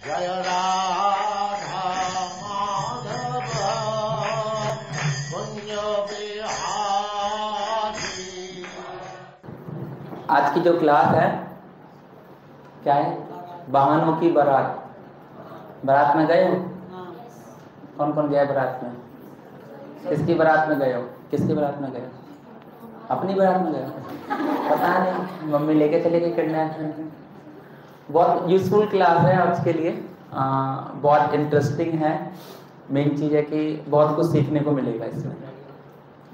जय राधा माधव कुंज बिहारी। आज की जो क्लास है क्या है? वाहनों की बारात। बारात में गए हो? कौन कौन गया बारात में? किसकी बारात में गए हो? किसकी बारात में गए हो? अपनी बारात में गए हो? पता नहीं, मम्मी लेके चले गई किडनैप करके। बहुत यूजफुल क्लास है आज के लिए, बहुत इंटरेस्टिंग है। मेन चीज़ है कि बहुत कुछ सीखने को मिलेगा इसमें।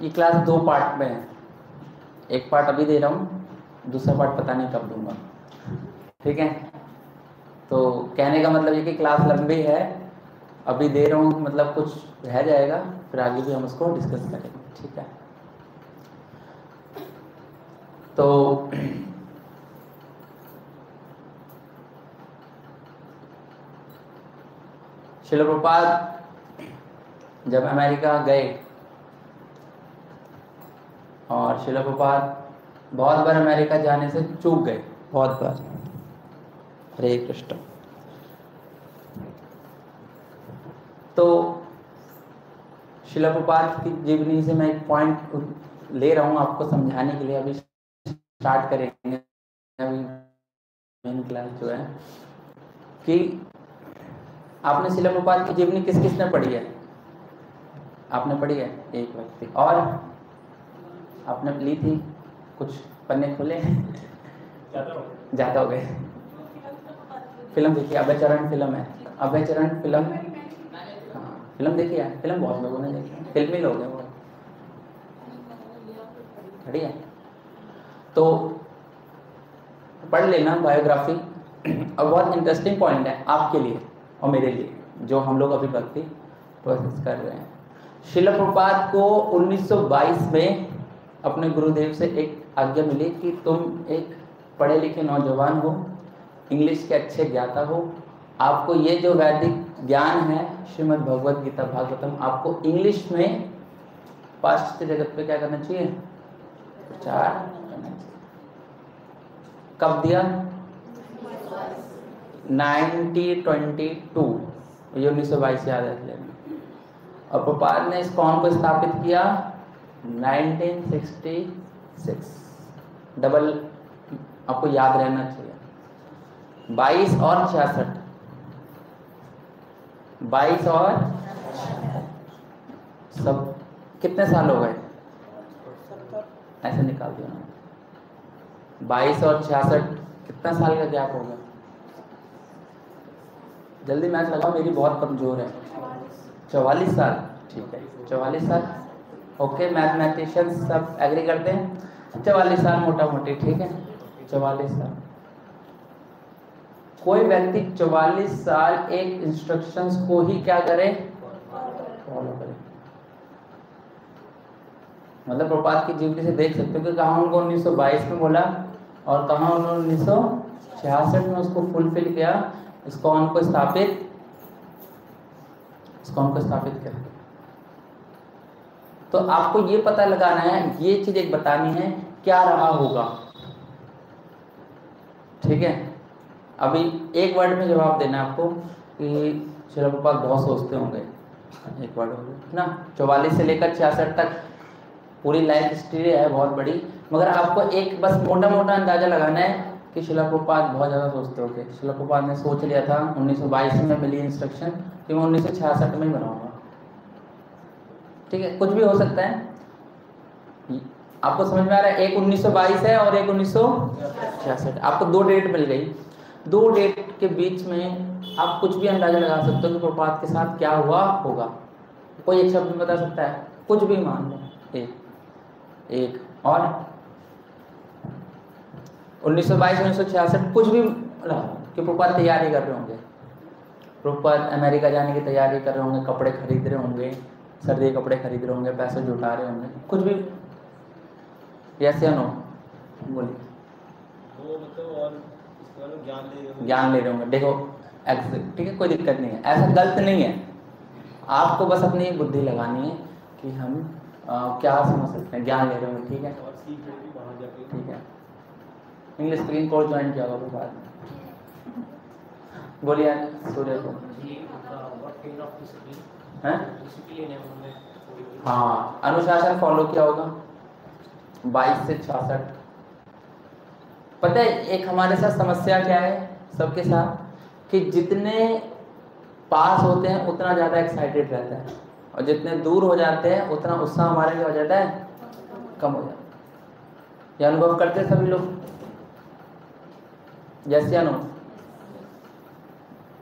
ये क्लास 2 पार्ट में है। एक पार्ट अभी दे रहा हूँ, दूसरा पार्ट पता नहीं कब दूंगा। ठीक है, तो कहने का मतलब ये कि क्लास लंबी है, अभी दे रहा हूँ मतलब कुछ रह जाएगा, फिर आगे भी हम उसको डिस्कस करेंगे। ठीक है, तो श्रील प्रभुपाद जब अमेरिका गए और श्रील प्रभुपाद बहुत बार अमेरिका जाने से चूक गए, बहुत बार। हरे कृष्ण। तो श्रील प्रभुपाद की जीवनी से मैं एक पॉइंट ले रहा हूँ आपको समझाने के लिए। अभी स्टार्ट करेंगे, अभी मेन क्लास जो है कि आपने श्रील प्रभुपाद की जीवनी किस किस ने पढ़ी है? आपने पढ़ी है? एक व्यक्ति। और आपने ली थी? कुछ पन्ने खोले? ज्यादा हो गए। फिल्म देखी? अभय चरण फिल्म है, अभय चरण फिल्म। फिल्म देखी है? फिल्म बहुत लोगों ने देखी, फिल्मी लोग हैं वो। खड़ी है तो पढ़ लेना बायोग्राफी। और बहुत इंटरेस्टिंग पॉइंट है आपके लिए और मेरे लिए, जो हम लोग अभी भक्ति प्रोसेस कर रहे हैं। श्रील प्रभुपाद को 1922 में अपने गुरुदेव से एक आज्ञा मिली कि तुम एक पढ़े लिखे नौजवान हो, इंग्लिश के अच्छे ज्ञाता हो, आपको ये जो वैदिक ज्ञान है श्रीमद् भगवद गीता भागवतम, आपको इंग्लिश में पाश्चात्य जगत पे क्या करना चाहिए? प्रचार करना चाहिए। कब दिया? 1922, ये 1922 याद रख लेना। और प्रभुपाद ने इस कौन को स्थापित किया? 1966। डबल आपको याद रहना चाहिए, 22 और 66। 22 और सब कितने साल हो गए? ऐसे निकाल दिया ना। 22 और 66 कितना साल का गैप हो गया? जल्दी मैच लगाओ, मेरी बहुत कमजोर है। 44 साल। ठीक है, 44 साल। ओके, मैथमेटिशियंस सब एग्री करते हैं 44 साल मोटा मोटी। ठीक है, 44 साल। कोई व्यक्ति 44 साल एक इंस्ट्रक्शंस को ही क्या करे? फॉलो करे। मतलब प्रभुपाद की जीवनी से देख सकते हो कि कहाँ उनको 1922 में बोला और कहाँ उन्होंने 1966 में उसको फुलफिल किया, इस्कॉन को स्थापित किया। तो आपको ये पता लगाना है, ये चीज एक बतानी है क्या रहा होगा। ठीक है, अभी एक वर्ड में जवाब देना है आपको कि श्रील प्रभुपाद बहुत सोचते होंगे। एक वर्ड हो गया ना। 44 से लेकर 66 तक पूरी लाइफ हिस्ट्री है बहुत बड़ी, मगर आपको एक बस मोटा मोटा अंदाजा लगाना है कि श्रील प्रभुपाद बहुत ज़्यादा सोचते होंगे। श्रील प्रभुपाद ने सोच लिया था 1922 में मिली इंस्ट्रक्शन कि मैं 1966 में ही बनाऊंगा। ठीक है, कुछ भी हो सकता है। आपको समझ में आ रहा है? एक 1922 है और एक 1966। आपको 2 डेट मिल गई। 2 डेट के बीच में आप कुछ भी अंदाजा लगा सकते हो कि प्रभुपाद के साथ क्या हुआ होगा। कोई एक शब्द बता सकता है? कुछ भी मान लो, एक और 1922 1966 कुछ भी कि प्रभुपाद तैयारी कर रहे होंगे, प्रभुपाद अमेरिका जाने की तैयारी कर रहे होंगे, कपड़े खरीद रहे होंगे, सर्दी कपड़े खरीद रहे होंगे, पैसे जुटा रहे होंगे, कुछ भी। यस या नो? बोलिए। ज्ञान ले रहे होंगे। देखो ठीक है, कोई दिक्कत नहीं है, ऐसा गलत नहीं है। आपको बस अपनी बुद्धि लगानी है कि हम क्या समझ सकते हैं। ज्ञान ले रहे होंगे, ठीक है, ठीक है। इंग्लिश स्क्रीन कोर्स ज्वाइन किया होगा बाद में। बोलिए सूर्य को। हैं? हाँ, अनुशासन फॉलो किया होगा 22 से 66। पता है एक हमारे साथ समस्या क्या है सबके साथ, कि जितने पास होते हैं उतना ज्यादा एक्साइटेड रहता है, और जितने दूर हो जाते हैं उतना उत्साह हमारे क्या हो जाता है, कम हो जाता है। ये अनुभव करते हैं सभी लोग, यस या नो?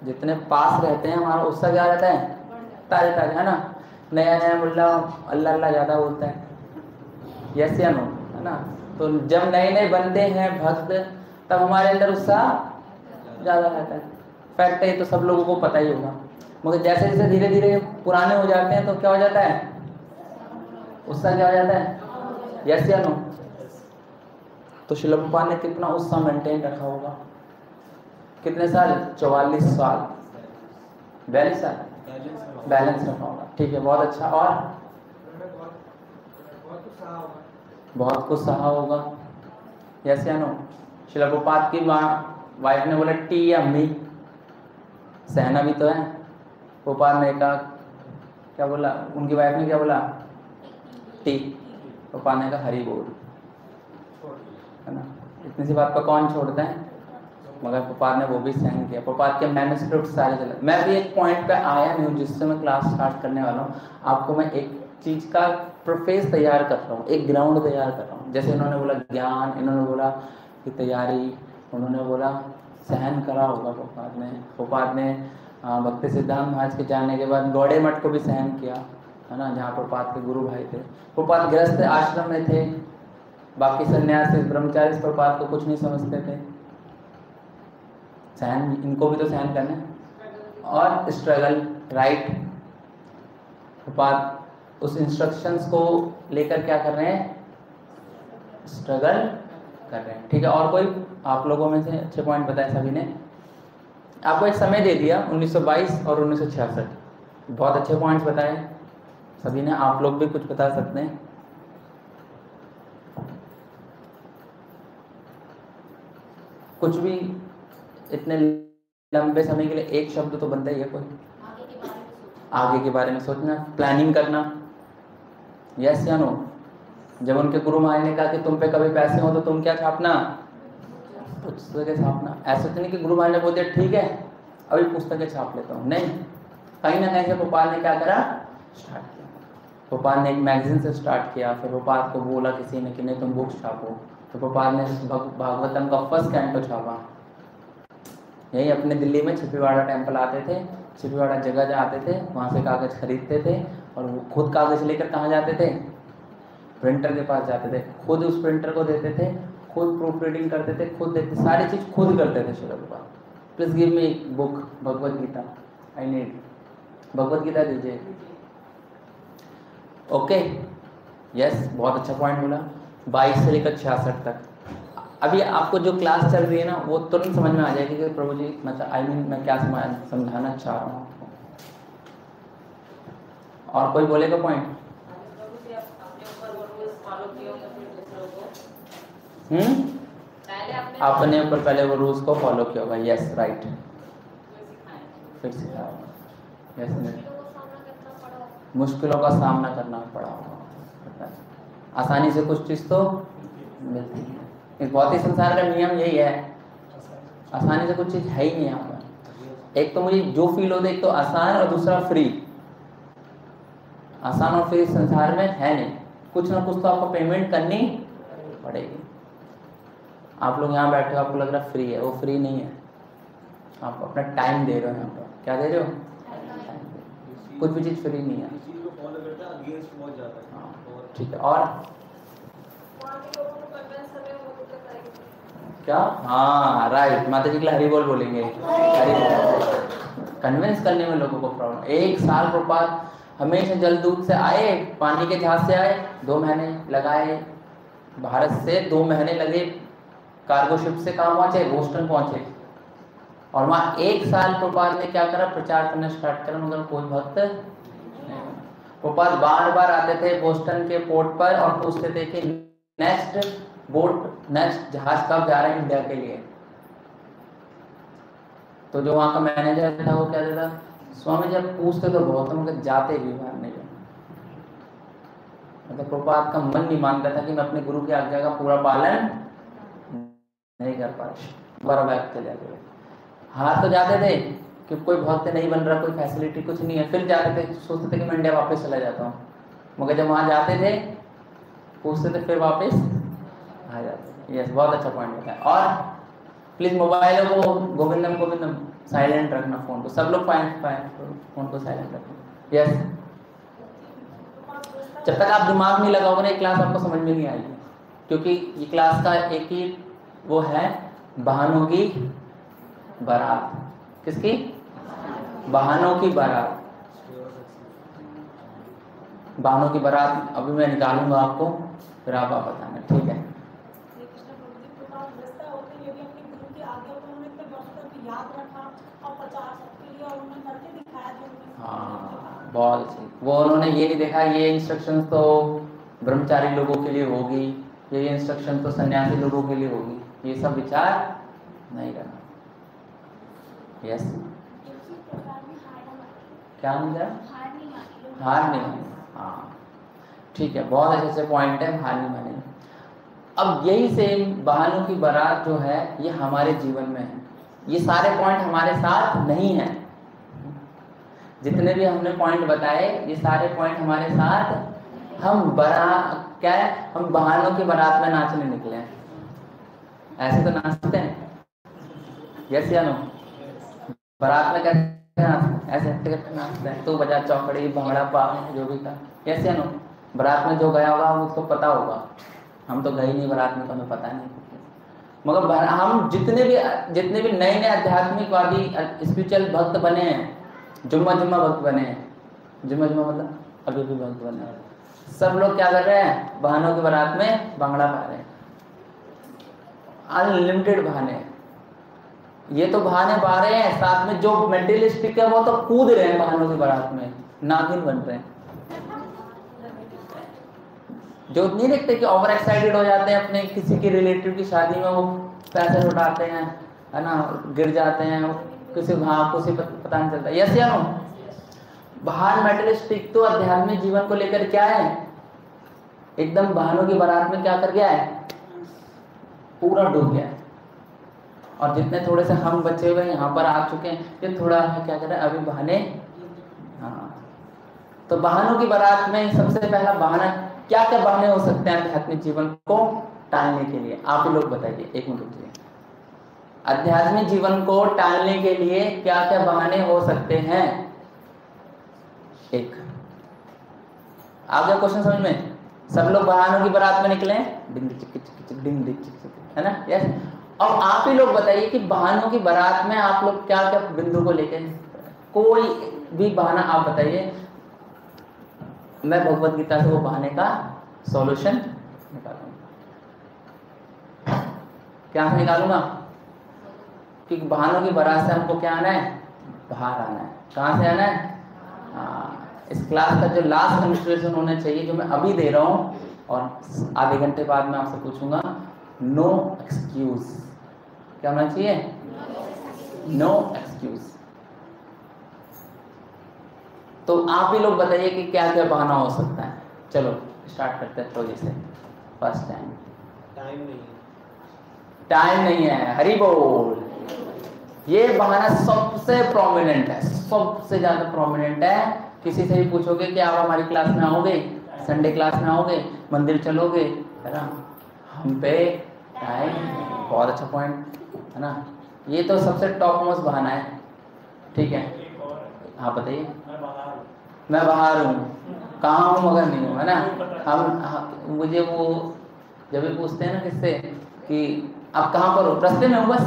जितने पास रहते हैं हमारा उत्साह क्या रहता है, ताजा ताजा, है ना? नया नया मुल्ला अल्लाह अल्लाह ज्यादा बोलता है, यस या नो, है ना? तो जब नए नए बनते हैं भक्त, तब हमारे अंदर उत्साह ज्यादा रहता है। फैक्ट है, तो सब लोगों को पता ही होगा। मगर जैसे जैसे धीरे धीरे पुराने हो जाते हैं तो क्या हो जाता है, उत्साह क्या हो जाता है, यस या नो? तो श्रील प्रभुपाद ने कितना उत्साह मेंटेन रखा होगा, कितने साल, 44 साल, 42 साल बैलेंस रखा होगा। ठीक है, बहुत अच्छा। और बहुत कुछ सहा होगा, यस या नो? श्रील प्रभुपाद की वाइफ ने बोला टी या मी, सहना भी तो है। प्रभुपाद ने कहा, क्या बोला उनकी वाइफ ने, क्या बोला, टी। प्रभुपाद ने कहा हरी बोल, है ना? इतनी सी बात पर कौन छोड़ता है, मगर प्रभुपाद ने वो भी सहन किया। प्रभुपाद के मैन्युस्क्रिप्ट सारे चले। मैं भी एक पॉइंट पे आया नहीं हूँ जिससे मैं क्लास स्टार्ट करने वाला हूँ। आपको मैं एक चीज का प्रोफेस तैयार कर रहा हूँ, एक ग्राउंड तैयार कर रहा हूँ। जैसे इन्होंने बोला ज्ञान, इन्होंने बोला कि तैयारी, उन्होंने बोला सहन करा होगा प्रभुपाद ने। प्रभुपाद ने भक्ति सिद्धांत महाराज के जाने के बाद गौड़े मठ को भी सहन किया, है ना, जहाँ प्रभुपाद के गुरु भाई थे। प्रभुपाद गृहस्थ आश्रम में थे, बाकी सन्यासी ब्रह्मचारी प्रभुपाद को कुछ नहीं समझते थे। सहन, इनको भी तो सहन करना है। और स्ट्रगल, राइट? प्रभुपाद उस इंस्ट्रक्शंस को लेकर क्या कर रहे हैं, स्ट्रगल कर रहे हैं। ठीक है, और कोई आप लोगों में से अच्छे पॉइंट बताए सभी ने? आपको एक समय दे दिया 1922 और 1966, बहुत अच्छे पॉइंट्स बताए सभी ने। आप लोग भी कुछ बता सकते हैं? कुछ भी, इतने लंबे समय के लिए एक शब्द तो बनता ही है कोई। आगे के बारे में सोचना, प्लानिंग करना, यस या नो? जब उनके गुरु महाराज ने कहा कि तुम पे कभी पैसे हो तो तुम क्या छापना, पुस्तकें छापना। ऐसा तो नहीं कि गुरु महाराज ने बोल दिया ठीक है अभी पुस्तकें छाप लेता हूँ, नहीं। कहीं ना कहीं से भोपाल ने क्या करा, स्टार्ट किया। भोपाल ने एक मैगजीन से स्टार्ट किया, फिर भोपाल को बोला किसी ने कि नहीं तुम बुक्स छापो, तो भोपाल ने भागवतम का फर्स्ट कैंटो छापा। यही अपने दिल्ली में छिपीवाड़ा टेम्पल आते थे, छिपीवाड़ा जगह जाते थे, वहाँ से कागज खरीदते थे और वो खुद कागज लेकर कहाँ जाते थे, प्रिंटर के पास जाते थे, खुद उस प्रिंटर को देते थे, खुद प्रूफ रीडिंग करते थे, खुद देखते, सारी चीज खुद करते थे। Srila Prabhupada, please give me book Bhagavad Gita, I need Bhagavad Gita दीजिए। ओके, यस, बहुत अच्छा पॉइंट बोला। 22 से लेकर 66 तक। अभी आपको जो क्लास चल रही है ना, वो तुरंत समझ में आ जाएगी कि प्रभु जी मतलब आई मीन मैं क्या समझाना चाह रहा हूँ आपको। और कोई बोलेगा पॉइंट? अपने ऊपर पहले वो रूल्स को फॉलो किया होगा, यस राइट, फिर सिखाया होगा, यस। मुश्किलों का सामना करना पड़ा होगा, आसानी से कुछ चीज तो मिलती है। इस भौतिक संसार का नियम यही है, आसानी से कुछ चीज है ही नहीं यहाँ पर। एक तो मुझे जो फील होता है, एक तो आसान और दूसरा फ्री। आसान और फ्री संसार में है नहीं, कुछ ना कुछ तो आपको पेमेंट करनी पड़ेगी। आप लोग यहाँ बैठे हो, आपको लग रहा है फ्री है, वो फ्री नहीं है। आप अपना टाइम दे रहे हो यहाँ पर, क्या दे रहे हो, कुछ भी चीज फ्री नहीं है। ठीक है, और क्या, हाँ राइट, माता जी के लिए हरी बोल बोलेंगे, हरी बोल। कन्विंस करने में लोगों को प्रॉब्लम। 1 साल प्रभुपाद हमेशा जल दूत से आए, पानी के जहाज से आए, 2 महीने लगाए, भारत से 2 महीने लगे, कार्गो शिप से कहाँ पहुंचे, बोस्टन पहुंचे। और वहां 1 साल प्रभुपाद ने क्या करा, प्रचार करना स्टार्ट करा, मगर कोई भक्त नहीं। प्रभुपाद बार बार आते थे बोस्टन के पोर्ट पर और पूछते थे कि नेक्स्ट बोट, नेक्स्ट जहाज कब जा रहे हैं इंडिया के लिए। तो जो वहाँ का मैनेजर था वो क्या देता, स्वामी जी पूछते तो बहुत हैं मगर जाते भी बाहर नहीं जाते। मतलब प्रभुपाद का मन नहीं मानता था कि मैं अपने गुरु की आज्ञा का पूरा पालन नहीं कर पा रहे, दोबारा बैक चले गए। हार तो जाते थे कि कोई भक्त नहीं बन रहा, कोई फैसिलिटी कुछ नहीं है, फिर जाते थे, सोचते थे कि मैं इंडिया वापस चला जाता हूँ, मगर जब वहाँ जाते थे पूछते थे फिर वापस आ जाते थे। यस, बहुत अच्छा पॉइंट बताया। और प्लीज मोबाइलों को गोविंदम गोविंदम साइलेंट रखना, फोन को सब लोग फोन को साइलेंट रखना। यस, जब तक आप दिमाग नहीं लगाओगे ना, क्लास आपको समझ में नहीं आएगी, क्योंकि ये क्लास का एक ही वो है, बहानों की बारात। किसकी? बहानों की बारात। बहानों की बारात अभी मैं निकालूंगा आपको, फिर आप बताना, ठीक है? हाँ, बहुत अच्छी। वो उन्होंने ये नहीं देखा ये इंस्ट्रक्शंस तो ब्रह्मचारी लोगों के लिए होगी, ये इंस्ट्रक्शन तो सन्यासी लोगों के लिए होगी, ये सब विचार नहीं करना। यस, क्या मुझे हार नहीं मानी। हाँ ठीक है, बहुत अच्छे से पॉइंट है, हार नहीं मानेंगे। अब यही सेम बहानों की बारात जो है ये हमारे जीवन में है। ये सारे पॉइंट हमारे साथ नहीं है, जितने भी हमने पॉइंट बताए ये सारे पॉइंट हमारे साथ, हम क्या है, हम बहानों की बारात में नाचने निकले हैं। ऐसे तो नाचते हैं, यस या नो? बारात में कैसे नाचते हैं? ऐसे नाचते हैं, तो बजा चौकड़ी भंगड़ा पाव जो भी था, यस या नो? बारात में जो गया होगा उसको पता होगा, हम तो गए नहीं बारात में तो हमें पता नहीं। मगर हम जितने भी नए नए आध्यात्मिकवादी स्पिरिचुअल भक्त बने हैं, जुम्मा भक्त बने हैं, जुम्मा मतलब अभी भी भक्त बने हैं, सब लोग क्या कर रहे हैं? बहानों की बारात में भंगड़ा पा रहे हैं, अनलिमिटेड बहाने। ये तो बहाने पा रहे हैं, साथ में जो मेंटलिस्टिक है वो तो कूद रहे हैं बहानों की बारात में, नागिन बन रहे हैं। जो नहीं देखते कि ओवर एक्साइटेड हो जाते हैं अपने किसी के रिलेटिव की शादी में, वो पैसे उठाते हैं, है ना, गिर जाते हैं, किसी पता नहीं चलता। यस या नो? बाहर मेटलिस्टिक तो आध्यात्मिक जीवन को लेकर क्या है, एकदम बहानों की बारात में क्या कर गया है, पूरा डूब गया है। और जितने थोड़े से हम बचे हुए यहाँ पर आ चुके हैं, ये थोड़ा क्या कर रहे हैं अभी बहाने। हाँ, तो बहानों की बारात में सबसे पहला बहाना क्या क्या बहाने हो सकते हैं आध्यात्मिक जीवन को टालने के लिए? आप ही लोग बताइए, एक मिनट रुकिए। आध्यात्मिक जीवन को टालने के लिए क्या क्या बहाने हो सकते हैं? एक आ गया क्वेश्चन समझ में? सब लोग बहानों की बारात में निकले, है ना? यस। अब आप ही लोग बताइए कि बहानों की बारात में आप लोग क्या क्या बिंदु को लेके, कोई भी बहाना आप बताइए, मैं भगवत गीता से वो बहाने का सॉल्यूशन निकालूंगा। क्या निकालूंगा? कि बहानों की बारात से हमको क्या आना है? बाहर आना है। कहां से आना है? इस क्लास का जो लास्ट कंसिडरेशन होना चाहिए, जो मैं अभी दे रहा हूं और आधे घंटे बाद मैं आपसे पूछूंगा, नो एक्सक्यूज। क्या होना चाहिए? No excuse. तो आप ही लोग बताइए कि क्या क्या बहाना हो सकता है। चलो स्टार्ट करते हैं तो जैसे फर्स्ट टाइम नहीं है। हरि बोल। ये बहाना सबसे प्रोमिनेंट है, सबसे ज्यादा प्रोमिनेंट है। किसी से भी पूछोगे कि आप हमारी क्लास में आओगे, संडे क्लास में आओगे, मंदिर चलोगे, है ना, हम पे टाइम। बहुत अच्छा पॉइंट है ना, ये तो सबसे टॉप मोस्ट बहाना है। ठीक है, हाँ बताइए। मैं बाहर हूँ, कहाँ हूँ मगर नहीं हूँ, है ना। मुझे वो जब भी पूछते हैं ना किससे कि आप कहाँ पर हो, रास्ते में हूँ, बस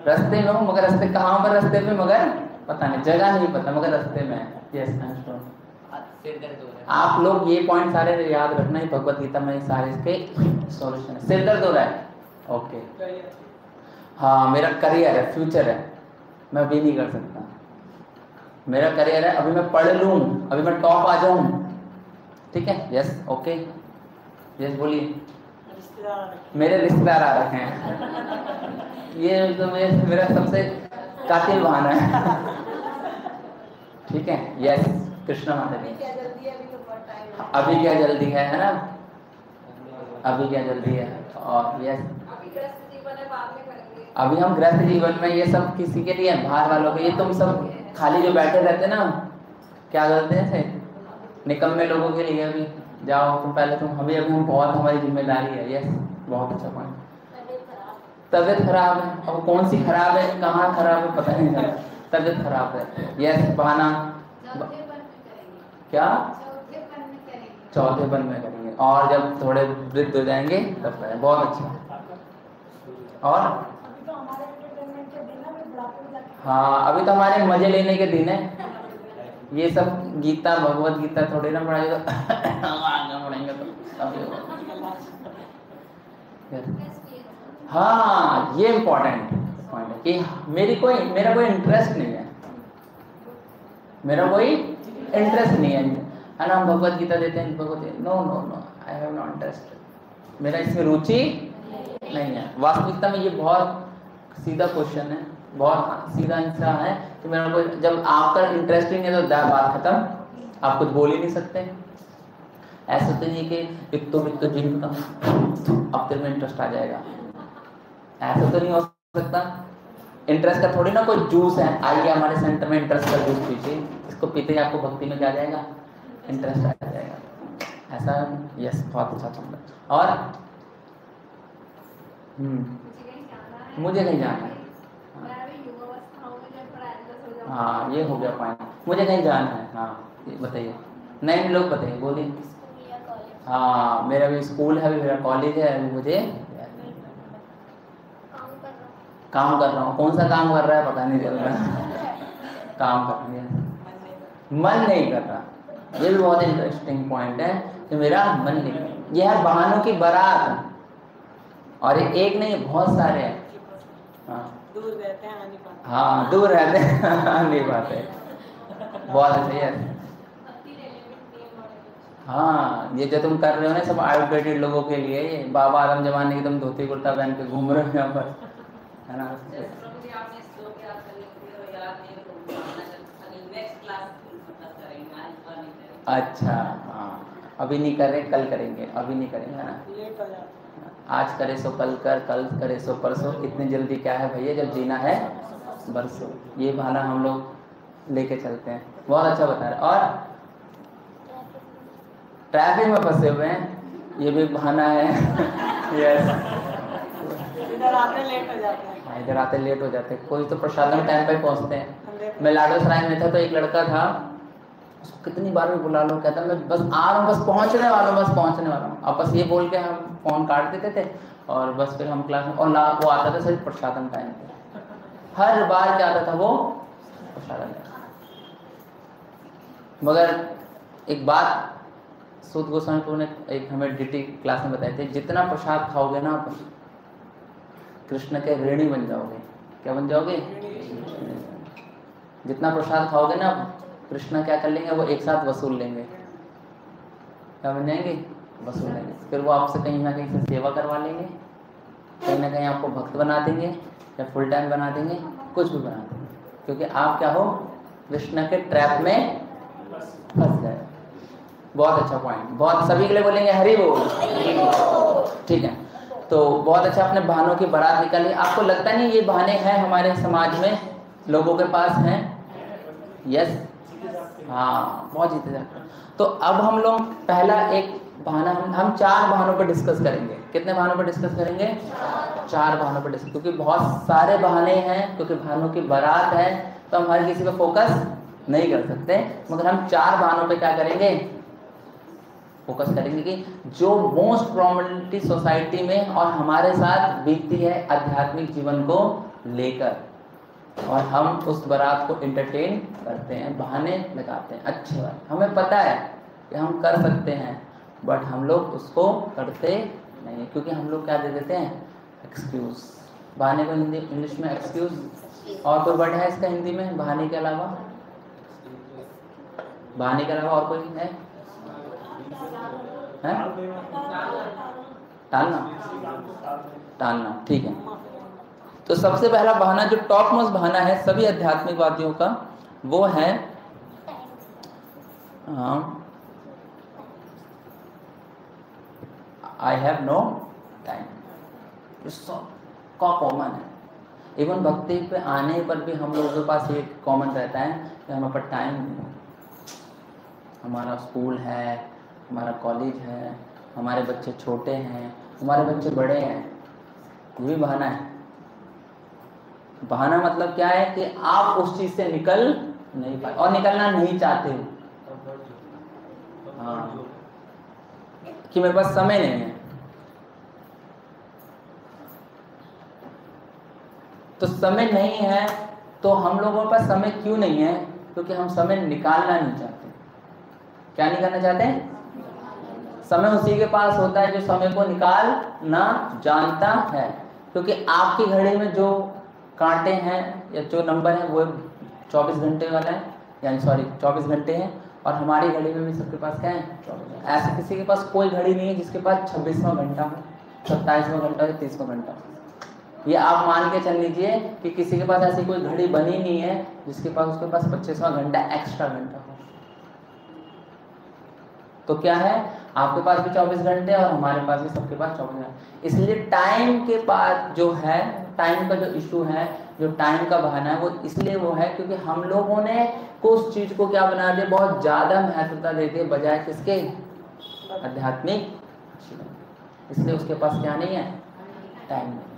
रास्ते में हूँ, मगर रास्ते कहाँ पर, रास्ते में मगर पता नहीं, जगह नहीं पता मगर रास्ते में है। यस, आप लोग ये पॉइंट सारे याद रखना है, भगवत गीता में सारे इसके सॉल्यूशन है। सिर दर्द हो रहा है, ओके, हाँ मेरा करियर है, फ्यूचर है, मैं भी नहीं कर सकता, मेरा करियर है, अभी मैं पढ़ लूँ, अभी मैं टॉप आ जाऊँ, ठीक है, यस, ओके, यस बोलिए। मेरे रिश्तेदार आ रखे हैं। ये तो मेरा सबसे कातिल बहाना है। ठीक है, यस कृष्णा माता जी। अभी क्या जल्दी है ना, अभी क्या जल्दी है। और यस अभी हम गृहस्थ जीवन में, ये सब किसी के लिए, बाहर वालों के, ये तुम सब खाली जो बैठे रहते ना, क्या करते थे निकम्मे लोगों के लिए। अभी जाओ तुम पहले, तुम अभी हम बहुत, हमारी जिम्मेदारी है। यस बहुत अच्छा पॉइंट। तबीयत खराब है, अब कौन सी खराब है, कहाँ खराब है पता नहीं चला, तबीयत खराब है। यस बहाना क्या, चौथे पन में करेंगे, और जब थोड़े वृद्ध हो जाएंगे तब करें। बहुत अच्छा। और हाँ, अभी तो हमारे मजे लेने के दिन है। ये सब गीता भगवत गीता थोड़ी ना पढ़ाई तो आगे पढ़ेंगे तो अभी। हाँ, ये इम्पोर्टेंट पॉइंट है कि मेरा कोई इंटरेस्ट नहीं है, मेरा कोई इंटरेस्ट नहीं है ना। हम भगवत गीता देते हैं, Bhagavat no no no, I have no interest, मेरा इसमें रुचि नहीं है। वास्तविकता में ये बहुत सीधा क्वेश्चन है, बहुत सीधा आंसर है कि मेरा कोई, जब आपका इंटरेस्ट ही नहीं है तो बात खत्म, आप कुछ बोल ही नहीं सकते। ऐसा तो नहीं कि इतो जिन अब तेरे में इंटरेस्ट आ जाएगा, ऐसा तो नहीं हो सकता। इंटरेस्ट का थोड़ी ना कोई जूस है, आइए हमारे सेंटर में इंटरेस्ट का जूस पीजिए, इसको पीते ही आपको भक्ति में क्या आ जाएगा, इंटरेस्ट आ जाएगा। ऐसा यस बहुत अच्छा समझा। और मुझे कहीं जाना है, हाँ ये हो गया पॉइंट, मुझे कहीं जाना है। हाँ बताइए, नए लोग बताइए, बोलिए। हाँ मेरा भी स्कूल है, मेरा कॉलेज है, मुझे काम कर रहा हूँ। कौन सा काम कर रहा है पता नहीं चल रहा। काम कर रहा है, मन नहीं कर रहा। ये भी बहुत इंटरेस्टिंग पॉइंट है कि मेरा मन नहीं कर रहा। यह है बहानों की बारात, और एक नहीं बहुत सारे हैं। हाँ दूर रहते हैं, आ नहीं पाते। हाँ दूर रहते हैं, आ नहीं पाते। बहुत अच्छे है। हाँ ये जो तुम कर रहे हो ना सब आयुर्वेदिक लोगों के लिए, ये बाबा आदम जमाने की तुम धोती कुर्ता पहन के घूम रहे हो यहाँ पर, है ना। अच्छा हाँ, अभी नहीं कर रहे, कल करेंगे, अभी नहीं करेंगे, है ना। आज करे सो कल कर, कल करे सो परसों, इतनी जल्दी क्या है भैया, जब जीना है बरसों। ये बहाना हम लोग लेके चलते हैं। बहुत अच्छा बता रहे। और ट्रैफिक में फंसे हुए हैं, ये भी बहाना है। यस इधर आते लेट हो जाते हैं। इधर आते लेट हो जाते हैं। कोई तो प्रसाद टाइम पे पहुंचते हैं। मैं लाडो सराय में था तो एक लड़का था, उसको कितनी बार भी बुला लो, कहता मैं बस आ रहा हूँ, बस पहुंचने वाला हूँ, बस पहुंचने वाला हूँ। अब बस ये बोल के हम फोन काट देते थे और बस फिर हम क्लास में, और वो आता था सिर्फ प्रसादम टाइम पे। हर बार क्या आता था वो प्रसादम। मगर एक बात सूत गोस्वामी ने एक हमें डीटी क्लास में बताए थे, जितना प्रसाद खाओगे ना आप कृष्ण के ऋणी बन जाओगे। क्या बन जाओगे? जितना प्रसाद खाओगे ना कृष्ण क्या कर लेंगे, वो एक साथ वसूल लेंगे। क्या बन जाएंगे? वसूल लेंगे। फिर वो आपसे कहीं ना कहीं से सेवा करवा लेंगे, कहीं ना कहीं आपको भक्त बना देंगे, या फुल टाइम बना देंगे, कुछ भी बना देंगे, क्योंकि आप क्या हो, कृष्ण के ट्रैप में फंस गए। बहुत अच्छा पॉइंट, बहुत सभी के लिए बोलेंगे हरि बोल। ठीक है, तो बहुत अच्छा आपने बहानों की बारात निकाली। आपको लगता नहीं ये बहाने हैं हमारे समाज में, लोगों के पास हैं? यस हाँ, बहुत जीते जाते हैं। तो अब हम लोग पहला एक बहाना, हम 4 बहानों पर डिस्कस करेंगे। कितने बहानों पर डिस्कस करेंगे? 4 बहानों पर डिस्कस, क्योंकि बहुत सारे बहाने हैं, क्योंकि बहानों की बारात है तो हम हर किसी पे फोकस नहीं कर सकते, मगर हम 4 बहानों पे क्या करेंगे, फोकस करेंगे कि जो मोस्ट प्रोबेबिलिटी सोसाइटी में और हमारे साथ बीतती है आध्यात्मिक जीवन को लेकर, और हम उस बारात को एंटरटेन करते हैं, बहाने लगाते हैं। अच्छी बात, हमें पता है कि हम कर सकते हैं, बट हम लोग उसको करते नहीं, क्योंकि हम लोग क्या दे देते हैं, एक्सक्यूज। बहाने को हिंदी इंग्लिश में एक्सक्यूज, और कोई वर्ड है इसका हिंदी में बहाने के अलावा? बहाने के अलावा और कोई है? टालना, ठीक है। तो सबसे पहला बहाना जो टॉप मोस्ट बहाना है सभी आध्यात्मिकवादियों का, वो है आई हैव नो टाइम। सबका कॉमन है, इवन भक्ति पे आने पर भी हम लोगों के पास ये कॉमन रहता है कि हमारे पास टाइम नहीं, हमारा स्कूल है, हमारा कॉलेज है, हमारे बच्चे छोटे हैं, हमारे बच्चे बड़े हैं। ये भी बहाना है। बहाना मतलब क्या है कि आप उस चीज से निकल नहीं पाए और निकलना नहीं चाहते हो। हाँ, कि मेरे पास समय नहीं है। तो समय नहीं है तो हम लोगों के पास समय क्यों नहीं है? क्योंकि हम समय निकालना नहीं चाहते। क्या निकालना चाहते हैं? समय उसी के पास होता है जो समय को निकालना जानता है। क्योंकि आपकी घड़ी में जो कांटे हैं या जो नंबर है वो 24 घंटे वाला है, यानी 24 घंटे हैं, और हमारी घड़ी में भी सबके पास क्या है? 24। ऐसे किसी के पास कोई घड़ी नहीं है जिसके पास 26वां घंटा हो, 27वां घंटा हो, 30वां घंटा हो। ये आप मान के चल लीजिए कि किसी के पास ऐसी कोई घड़ी बनी नहीं है जिसके पास उसके पास 25वां घंटा एक्स्ट्रा घंटा हो। तो क्या है, आपके पास भी 24 घंटे और हमारे पास भी सबके पास 24 घंटे। इसलिए टाइम के पास जो है, टाइम का जो इशू है, जो टाइम का बहाना है, वो इसलिए वो है क्योंकि हम लोगों ने उस चीज को क्या बना दिया, बहुत ज्यादा महत्वता दे दी बजाय किसके? आध्यात्मिक। इसलिए उसके पास क्या नहीं है? टाइम नहीं।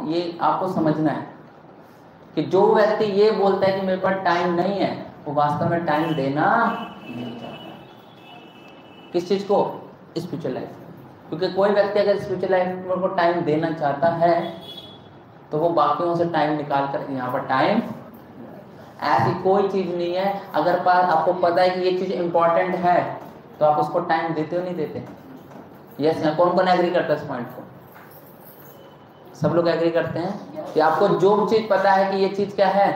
ये आपको समझना है कि जो व्यक्ति ये बोलता है कि मेरे पास टाइम नहीं है, वो वास्तव में टाइम देना नहीं चाहता। किस चीज को? Spiritual life. क्योंकि कोई व्यक्ति अगर स्पिरिचुअल लाइफ को टाइम देना चाहता है तो वो बाकियों से टाइम निकाल कर यहाँ पर टाइम, ऐसी कोई चीज नहीं है। अगर पास आपको पता है कि ये चीज इंपॉर्टेंट है तो आप उसको टाइम देते हो नहीं देते? यस, कौन कौन एग्री करता है इस पॉइंट को? सब लोग एग्री करते हैं कि आपको जो चीज पता है कि ये चीज क्या है,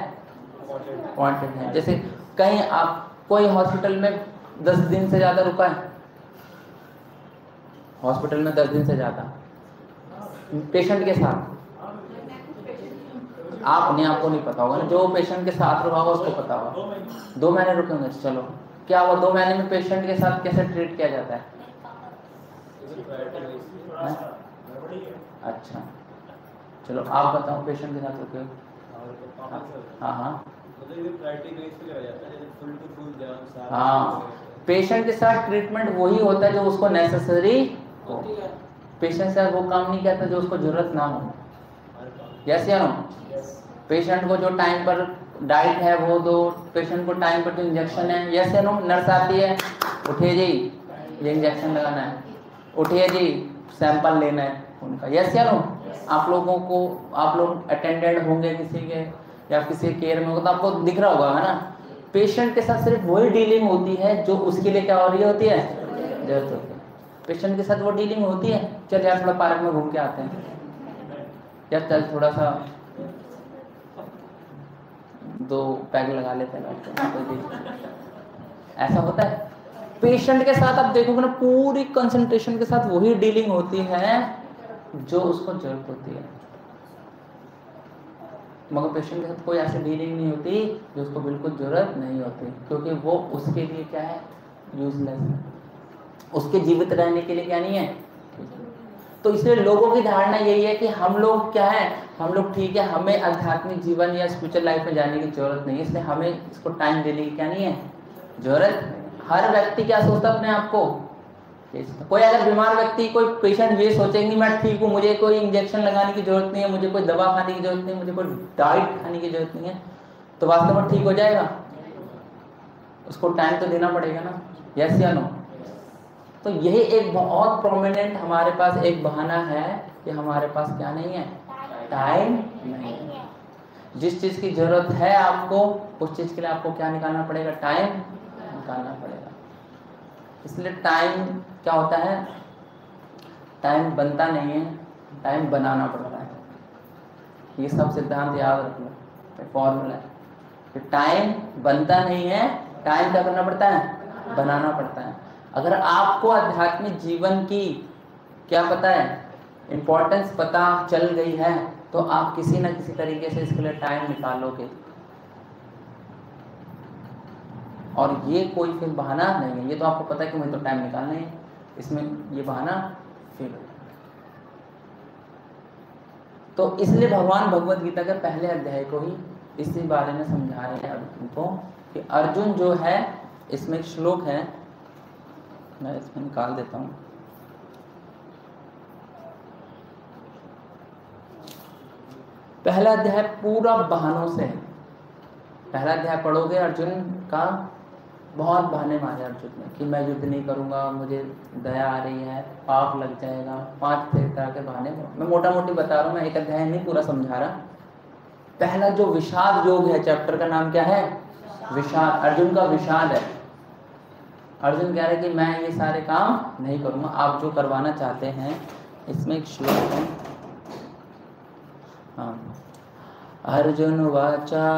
इंपॉर्टेंट है। जैसे कहीं आप कोई हॉस्पिटल में 10 दिन से ज्यादा रुका है, हॉस्पिटल में 10 दिन से ज्यादा पेशेंट के साथ, आपको नहीं पता होगा ना, जो पेशेंट के साथ रुका होगा उसको पता होगा। 2 महीने रुके होंगे, चलो क्या हुआ 2 महीने में पेशेंट के साथ कैसे ट्रीट किया जाता है? अच्छा, चलो आप बताओ, पेशेंट के साथ रुके हो? हाँ, पेशेंट के साथ ट्रीटमेंट वही होता है जो उसको नेसेसरी हो। पेशेंट से वो काम नहीं करता जो उसको जरूरत ना हो। यस या नो? पेशेंट को जो टाइम पर डाइट है वो दो, पेशेंट को टाइम पर जो इंजेक्शन है, यस या नो? नर्स आती है, उठिए जी ये इंजेक्शन लगाना है, उठिए जी सैंपल लेना है उनका, यस या नो? आप लोग अटेंडेंट होंगे किसी के या किसी केयर में होगा तो आपको दिख रहा होगा, है ना? पेशेंट के साथ सिर्फ वही डीलिंग होती है जो उसके लिए क्या हो रही होती है, जरूरत होती है। पेशेंट के साथ वो डीलिंग होती है, चल यार थोड़ा पार्क में घूम के आते हैं, या चल थोड़ा सा 2 पैग लगा लेते हैं, ऐसा होता है। पेशेंट के साथ आप देखोगे ना, पूरी कंसंट्रेशन के साथ वही डीलिंग होती है जो उसको जरूरत होती है। मगर पेशेंट के साथ कोई ऐसी डीलिंग नहीं होती जो उसको बिल्कुल जरूरत नहीं होती, क्योंकि वो उसके लिए क्या है, यूजलेस है, उसके जीवित रहने के लिए क्या नहीं है। तो इसलिए लोगों की धारणा यही है कि हम लोग क्या है, हम लोग ठीक है, हमें आध्यात्मिक जीवन या स्पिरिचुअल लाइफ में जाने की जरूरत नहीं है, इसलिए हमें इसको टाइम देने की क्या नहीं है, जरूरत। हर व्यक्ति क्या सोचता अपने आप को, कोई अगर बीमार व्यक्ति, कोई पेशेंट ये सोचेंगे मैं ठीक हूँ, मुझे कोई इंजेक्शन लगाने की जरूरत नहीं है, मुझे कोई दवा खाने की जरूरत नहीं है, मुझे कोई डाइट खाने की जरूरत नहीं है, तो वास्तव में ठीक हो जाएगा? उसको टाइम तो देना पड़ेगा ना, यस या नो? तो यही एक बहुत प्रोमिनेंट हमारे पास एक बहाना है कि हमारे पास क्या नहीं है, टाइम नहीं है। जिस चीज की जरूरत है आपको, उस चीज के लिए आपको क्या निकालना पड़ेगा, टाइम निकालना पड़ेगा। इसलिए टाइम क्या होता है, टाइम बनता नहीं है, टाइम बनाना पड़ता है। ये सब सिद्धांत याद रख लो, फॉर्मूला है कि टाइम बनता नहीं है, टाइम क्या करना पड़ता है, बनाना पड़ता है। अगर आपको आध्यात्मिक जीवन की क्या पता है, इम्पोर्टेंस पता चल गई है तो आप किसी ना किसी तरीके से इसके लिए टाइम निकालोगे। और ये कोई फिर बहाना नहीं है, ये तो आपको पता है कि मुझे तो टाइम निकालना है, इसमें ये बहाना फेल हो। तो इसलिए भगवान भगवद गीता के पहले अध्याय को ही इसी बारे में समझा रहे हैं अर्जुन को कि अर्जुन जो है, इसमें एक श्लोक है, मैं इसमें निकाल देता हूं। पहला अध्याय पूरा बहानों से है। पहला अध्याय पढ़ोगे अर्जुन का, बहुत बहाने मारे अर्जुन ने कि मैं युद्ध नहीं करूंगा, मुझे दया आ रही है, पाप लग जाएगा, 5 तरह के बहाने। मैं मोटा मोटी बता रहा हूँ, मैं एक अध्याय नहीं पूरा समझा रहा। पहला जो विषाद योग है, चैप्टर का नाम क्या है? विषाद। अर्जुन का विषाद है। अर्जुन कह रहे कि मैं ये सारे काम नहीं करूंगा, आप जो करवाना चाहते हैं। इसमें एक श्लोक है, हाँ। अर्जुन वाचा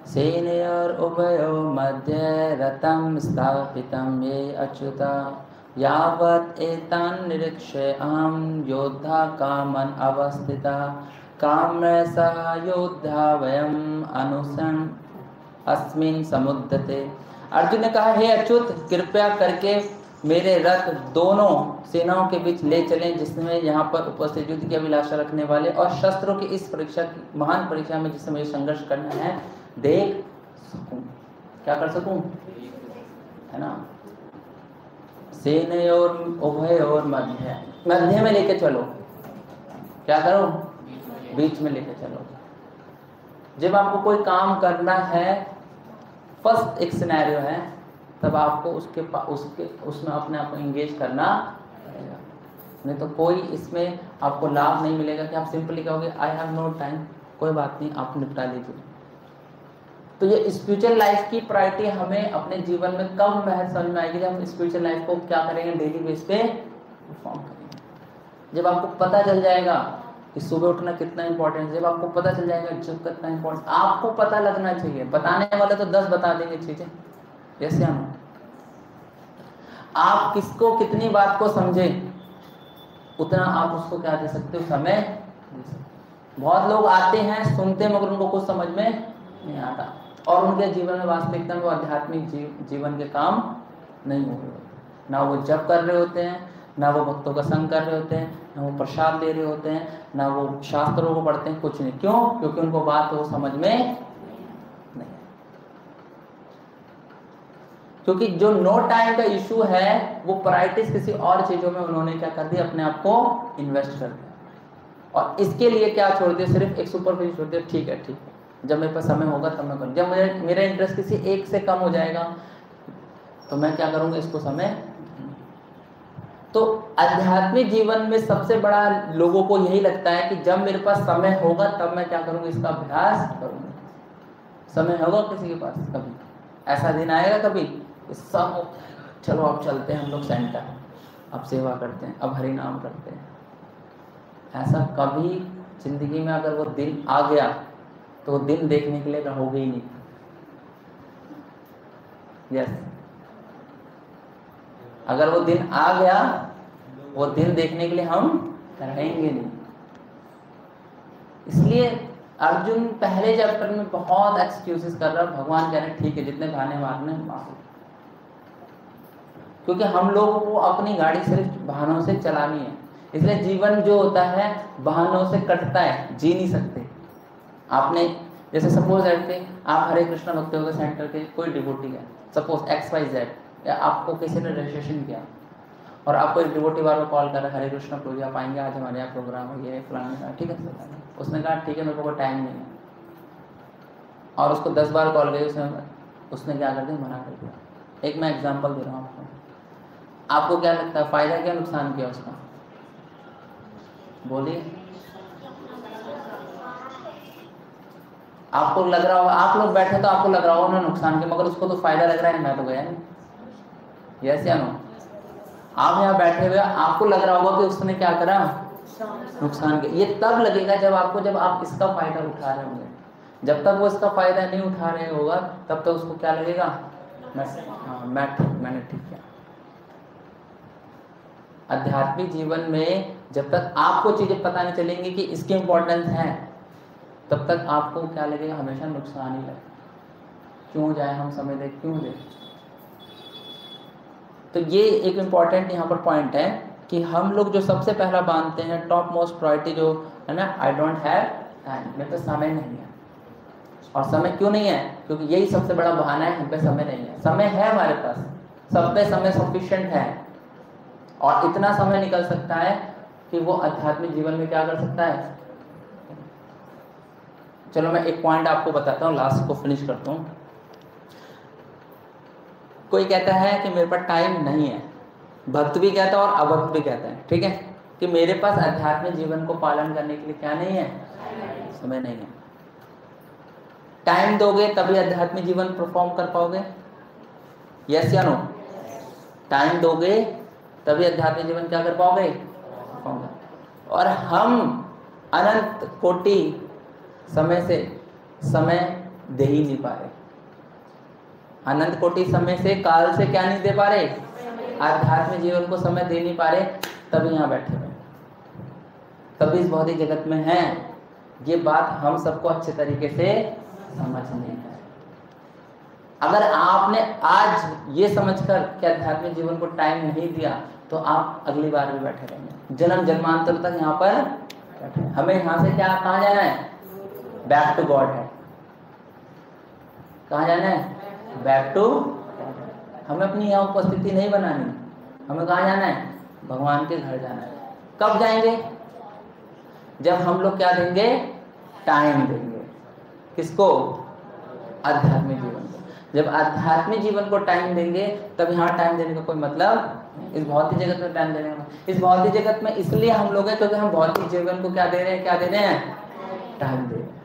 सेनयोर उभयो मध्ये रथं स्थापितं ये अच्युता यावत् एतान् निरीक्ष्य अहं योद्धा कामन् अवस्थिता काम्य सह योद्धा वयम् अनुसन् अस्मिन् समुद्यते। अर्जुन ने कहा, हे अच्युत, कृपया करके मेरे रथ दोनों सेनाओं के बीच ले चलें, जिसमें यहाँ पर उपस्थित युद्ध की अभिलाषा रखने वाले और शस्त्रों की इस परीक्षा, महान परीक्षा में जिसमें मुझे संघर्ष करना है, देख सकूं। क्या कर सकूं, है ना? सेनयोर उभयोर मध्य, मध्य में लेके चलो। क्या करो? बीच में लेके चलो। जब आपको कोई काम करना है, फर्स्ट एक सिनेरियो है, तब आपको उसमें अपने आप को एंगेज करना पड़ेगा। नहीं तो कोई इसमें आपको लाभ नहीं मिलेगा कि आप सिंपली कहोगे आई हैव नो टाइम, कोई बात नहीं, आप निपटा लीजिए। तो ये स्पिरिचुअल लाइफ की प्रायोरिटी हमें अपने जीवन में कब महत्व समझ में आएगी, जब हम स्पिरिचुअल लाइफ को क्या करेंगे, डेली बेस पे परफॉर्म करेंगे। जब आपको पता चल जाएगा कि सुबह उठना कितना इंपॉर्टेंट है, जब आपको पता चल जाएगा जब कितना इंपॉर्टेंट, आपको पता लगना चाहिए। बताने वाले तो 10 बता देंगे चीजें, जैसे हम, आप किसको कितनी बात को समझे उतना आप उसको क्या दे सकते हो, समय दे सकते। बहुत लोग आते हैं, सुनते हैं, मगर उनको कुछ समझ में नहीं आता और उनके जीवन में वास्तविकता में वो आध्यात्मिक जीवन के काम नहीं हो रहे होते। ना वो जप कर रहे होते हैं, ना वो भक्तों का संग कर रहे होते हैं, ना वो प्रसाद ले रहे होते हैं, ना वो शास्त्रों को पढ़ते हैं, कुछ नहीं। क्यों? क्योंकि उनको बात वो समझ में नहीं। क्योंकि जो नो टाइम का इशू है, वो प्रायोरिटीज किसी और चीजों में उन्होंने क्या कर दिया, अपने आप को इन्वेस्ट कर दिया। और इसके लिए क्या छोड़ दिया, सिर्फ एक सुपरफिशियल छोड़ दिया, ठीक है ठीक है, जब मेरे पास समय होगा तब मैं करूँ। जब मेरा इंटरेस्ट किसी एक से कम हो जाएगा तो मैं क्या करूँगा, इसको समय। तो आध्यात्मिक जीवन में सबसे बड़ा लोगों को यही लगता है कि जब मेरे पास समय होगा तब मैं क्या करूँगा, इसका अभ्यास करूँगा। समय होगा किसी के पास? कभी ऐसा दिन आएगा कभी सब चलो अब चलते हैं हम लोग सेंटर, अब सेवा करते हैं, अब हरि नाम करते हैं। ऐसा कभी जिंदगी में अगर वो दिन आ गया तो वो दिन देखने के लिए रहोगे ही नहीं। यस, अगर वो दिन आ गया, वो दिन देखने के लिए हम रहेंगे नहीं। इसलिए अर्जुन पहले चैप्टर में बहुत एक्सक्यूजेस कर रहा है। भगवान कह रहे ठीक है, जितने बहाने मारने मारो, क्योंकि हम लोगों को अपनी गाड़ी सिर्फ बहानों से चलानी है। इसलिए जीवन जो होता है बहानों से कटता है, जी नहीं सकते। आपने जैसे सपोज दैट आप हरे कृष्ण भक्ति योगा सेंटर के कोई डिवोटी है, सपोज XYZ, या आपको किसी ने रजिस्ट्रेशन किया और आपको एक डिवोटी बार कॉल कर रहा है, हरे कृष्ण प्रभु जी आप आएंगे आज हमारे यहाँ प्रोग्राम हो, ये फलाना, ठीक है। उसने कहा ठीक है, मेरे को कोई टाइम नहीं है, और उसको 10 बार कॉल गई, उसने क्या कर दिया, मना कर दिया। एक मैं एग्जांपल दे रहा हूँ आपको क्या लगता है, फायदा क्या नुकसान क्या उसका, बोलिए। आपको लग रहा होगा, आप लोग बैठे तो आपको लग रहा होगा ना नुकसान के, मगर उसको तो फायदा लग रहा है, मैं तो गया नहीं। यस या नो? आप यहाँ बैठे हुए आपको लग रहा होगा कि उसने क्या करा, नुकसान के। ये तब लगेगा जब आप इसका फायदा उठा रहे होंगे। जब तक वो इसका फायदा नहीं उठा रहे होगा तब तक उसको क्या लगेगा, मैंने ठीक किया। आध्यात्मिक जीवन में जब तक आपको चीजें पता नहीं चलेंगी कि इसकी इंपॉर्टेंस है, तब तक आपको क्या लगेगा, हमेशा नुकसान ही लगेगा। क्यों जाए हम समय दे, क्यों दे। तो ये एक इम्पॉर्टेंट यहाँ पर पॉइंट है कि हम लोग जो सबसे पहला मानते हैं, टॉप मोस्ट प्रायोरिटी जो है ना, आई डोंट हैव टाइम, मेरे पास समय नहीं है। और समय क्यों नहीं है, क्योंकि यही सबसे बड़ा बहाना है, हम पे समय नहीं है। समय है हमारे पास, सब पे समय सफिशिएंट है, और इतना समय निकल सकता है कि वो आध्यात्मिक जीवन में क्या कर सकता है। चलो मैं एक पॉइंट आपको बताता हूँ, लास्ट को फिनिश करता हूँ। कोई कहता है कि मेरे पास टाइम नहीं है, भक्त भी कहता है और अभक्त भी कहता है, ठीक है, कि मेरे पास आध्यात्मिक जीवन को पालन करने के लिए क्या नहीं है, समय नहीं है। टाइम दोगे तभी आध्यात्मिक जीवन परफॉर्म कर पाओगे, यस या नो। टाइम दोगे तभी आध्यात्मिक जीवन क्या कर पाओगे, परफॉर्म कर। और हम अनंत कोटि समय से समय दे ही नहीं पा रहे, अनंत कोटि समय से, काल से क्या नहीं दे पा रहे, आध्यात्मिक जीवन को समय दे नहीं पा रहे, तभी यहाँ बैठे हुए, तभी इस भौतिक जगत में हैं। ये बात हम सबको अच्छे तरीके से समझनी है। अगर आपने आज ये समझकर कि आध्यात्मिक जीवन को टाइम नहीं दिया, तो आप अगली बार भी बैठे रहेंगे, जन्म जन्मांतर तक यहाँ पर बैठे। हमें यहाँ से क्या, कहाँ जाना है, बैक टू गॉड है। कहाँ जाना है, बैक टू। हमें अपनी यहाँ उपस्थिति नहीं बनानी, हमें कहाँ जाना है, भगवान के घर जाना है। कब जाएंगे, जब हम लोग क्या देंगे, टाइम देंगे। किसको, आध्यात्मिक जीवन को। जब आध्यात्मिक जीवन को टाइम देंगे, तब यहाँ टाइम देने का कोई मतलब, इस भौतिक जगत में टाइम देने का, इस भौतिक जगत में इसलिए हम लोग हैं क्योंकि हम भौतिक जीवन को क्या दे रहे हैं, क्या दे रहे हैं, टाइम दे रहे हैं।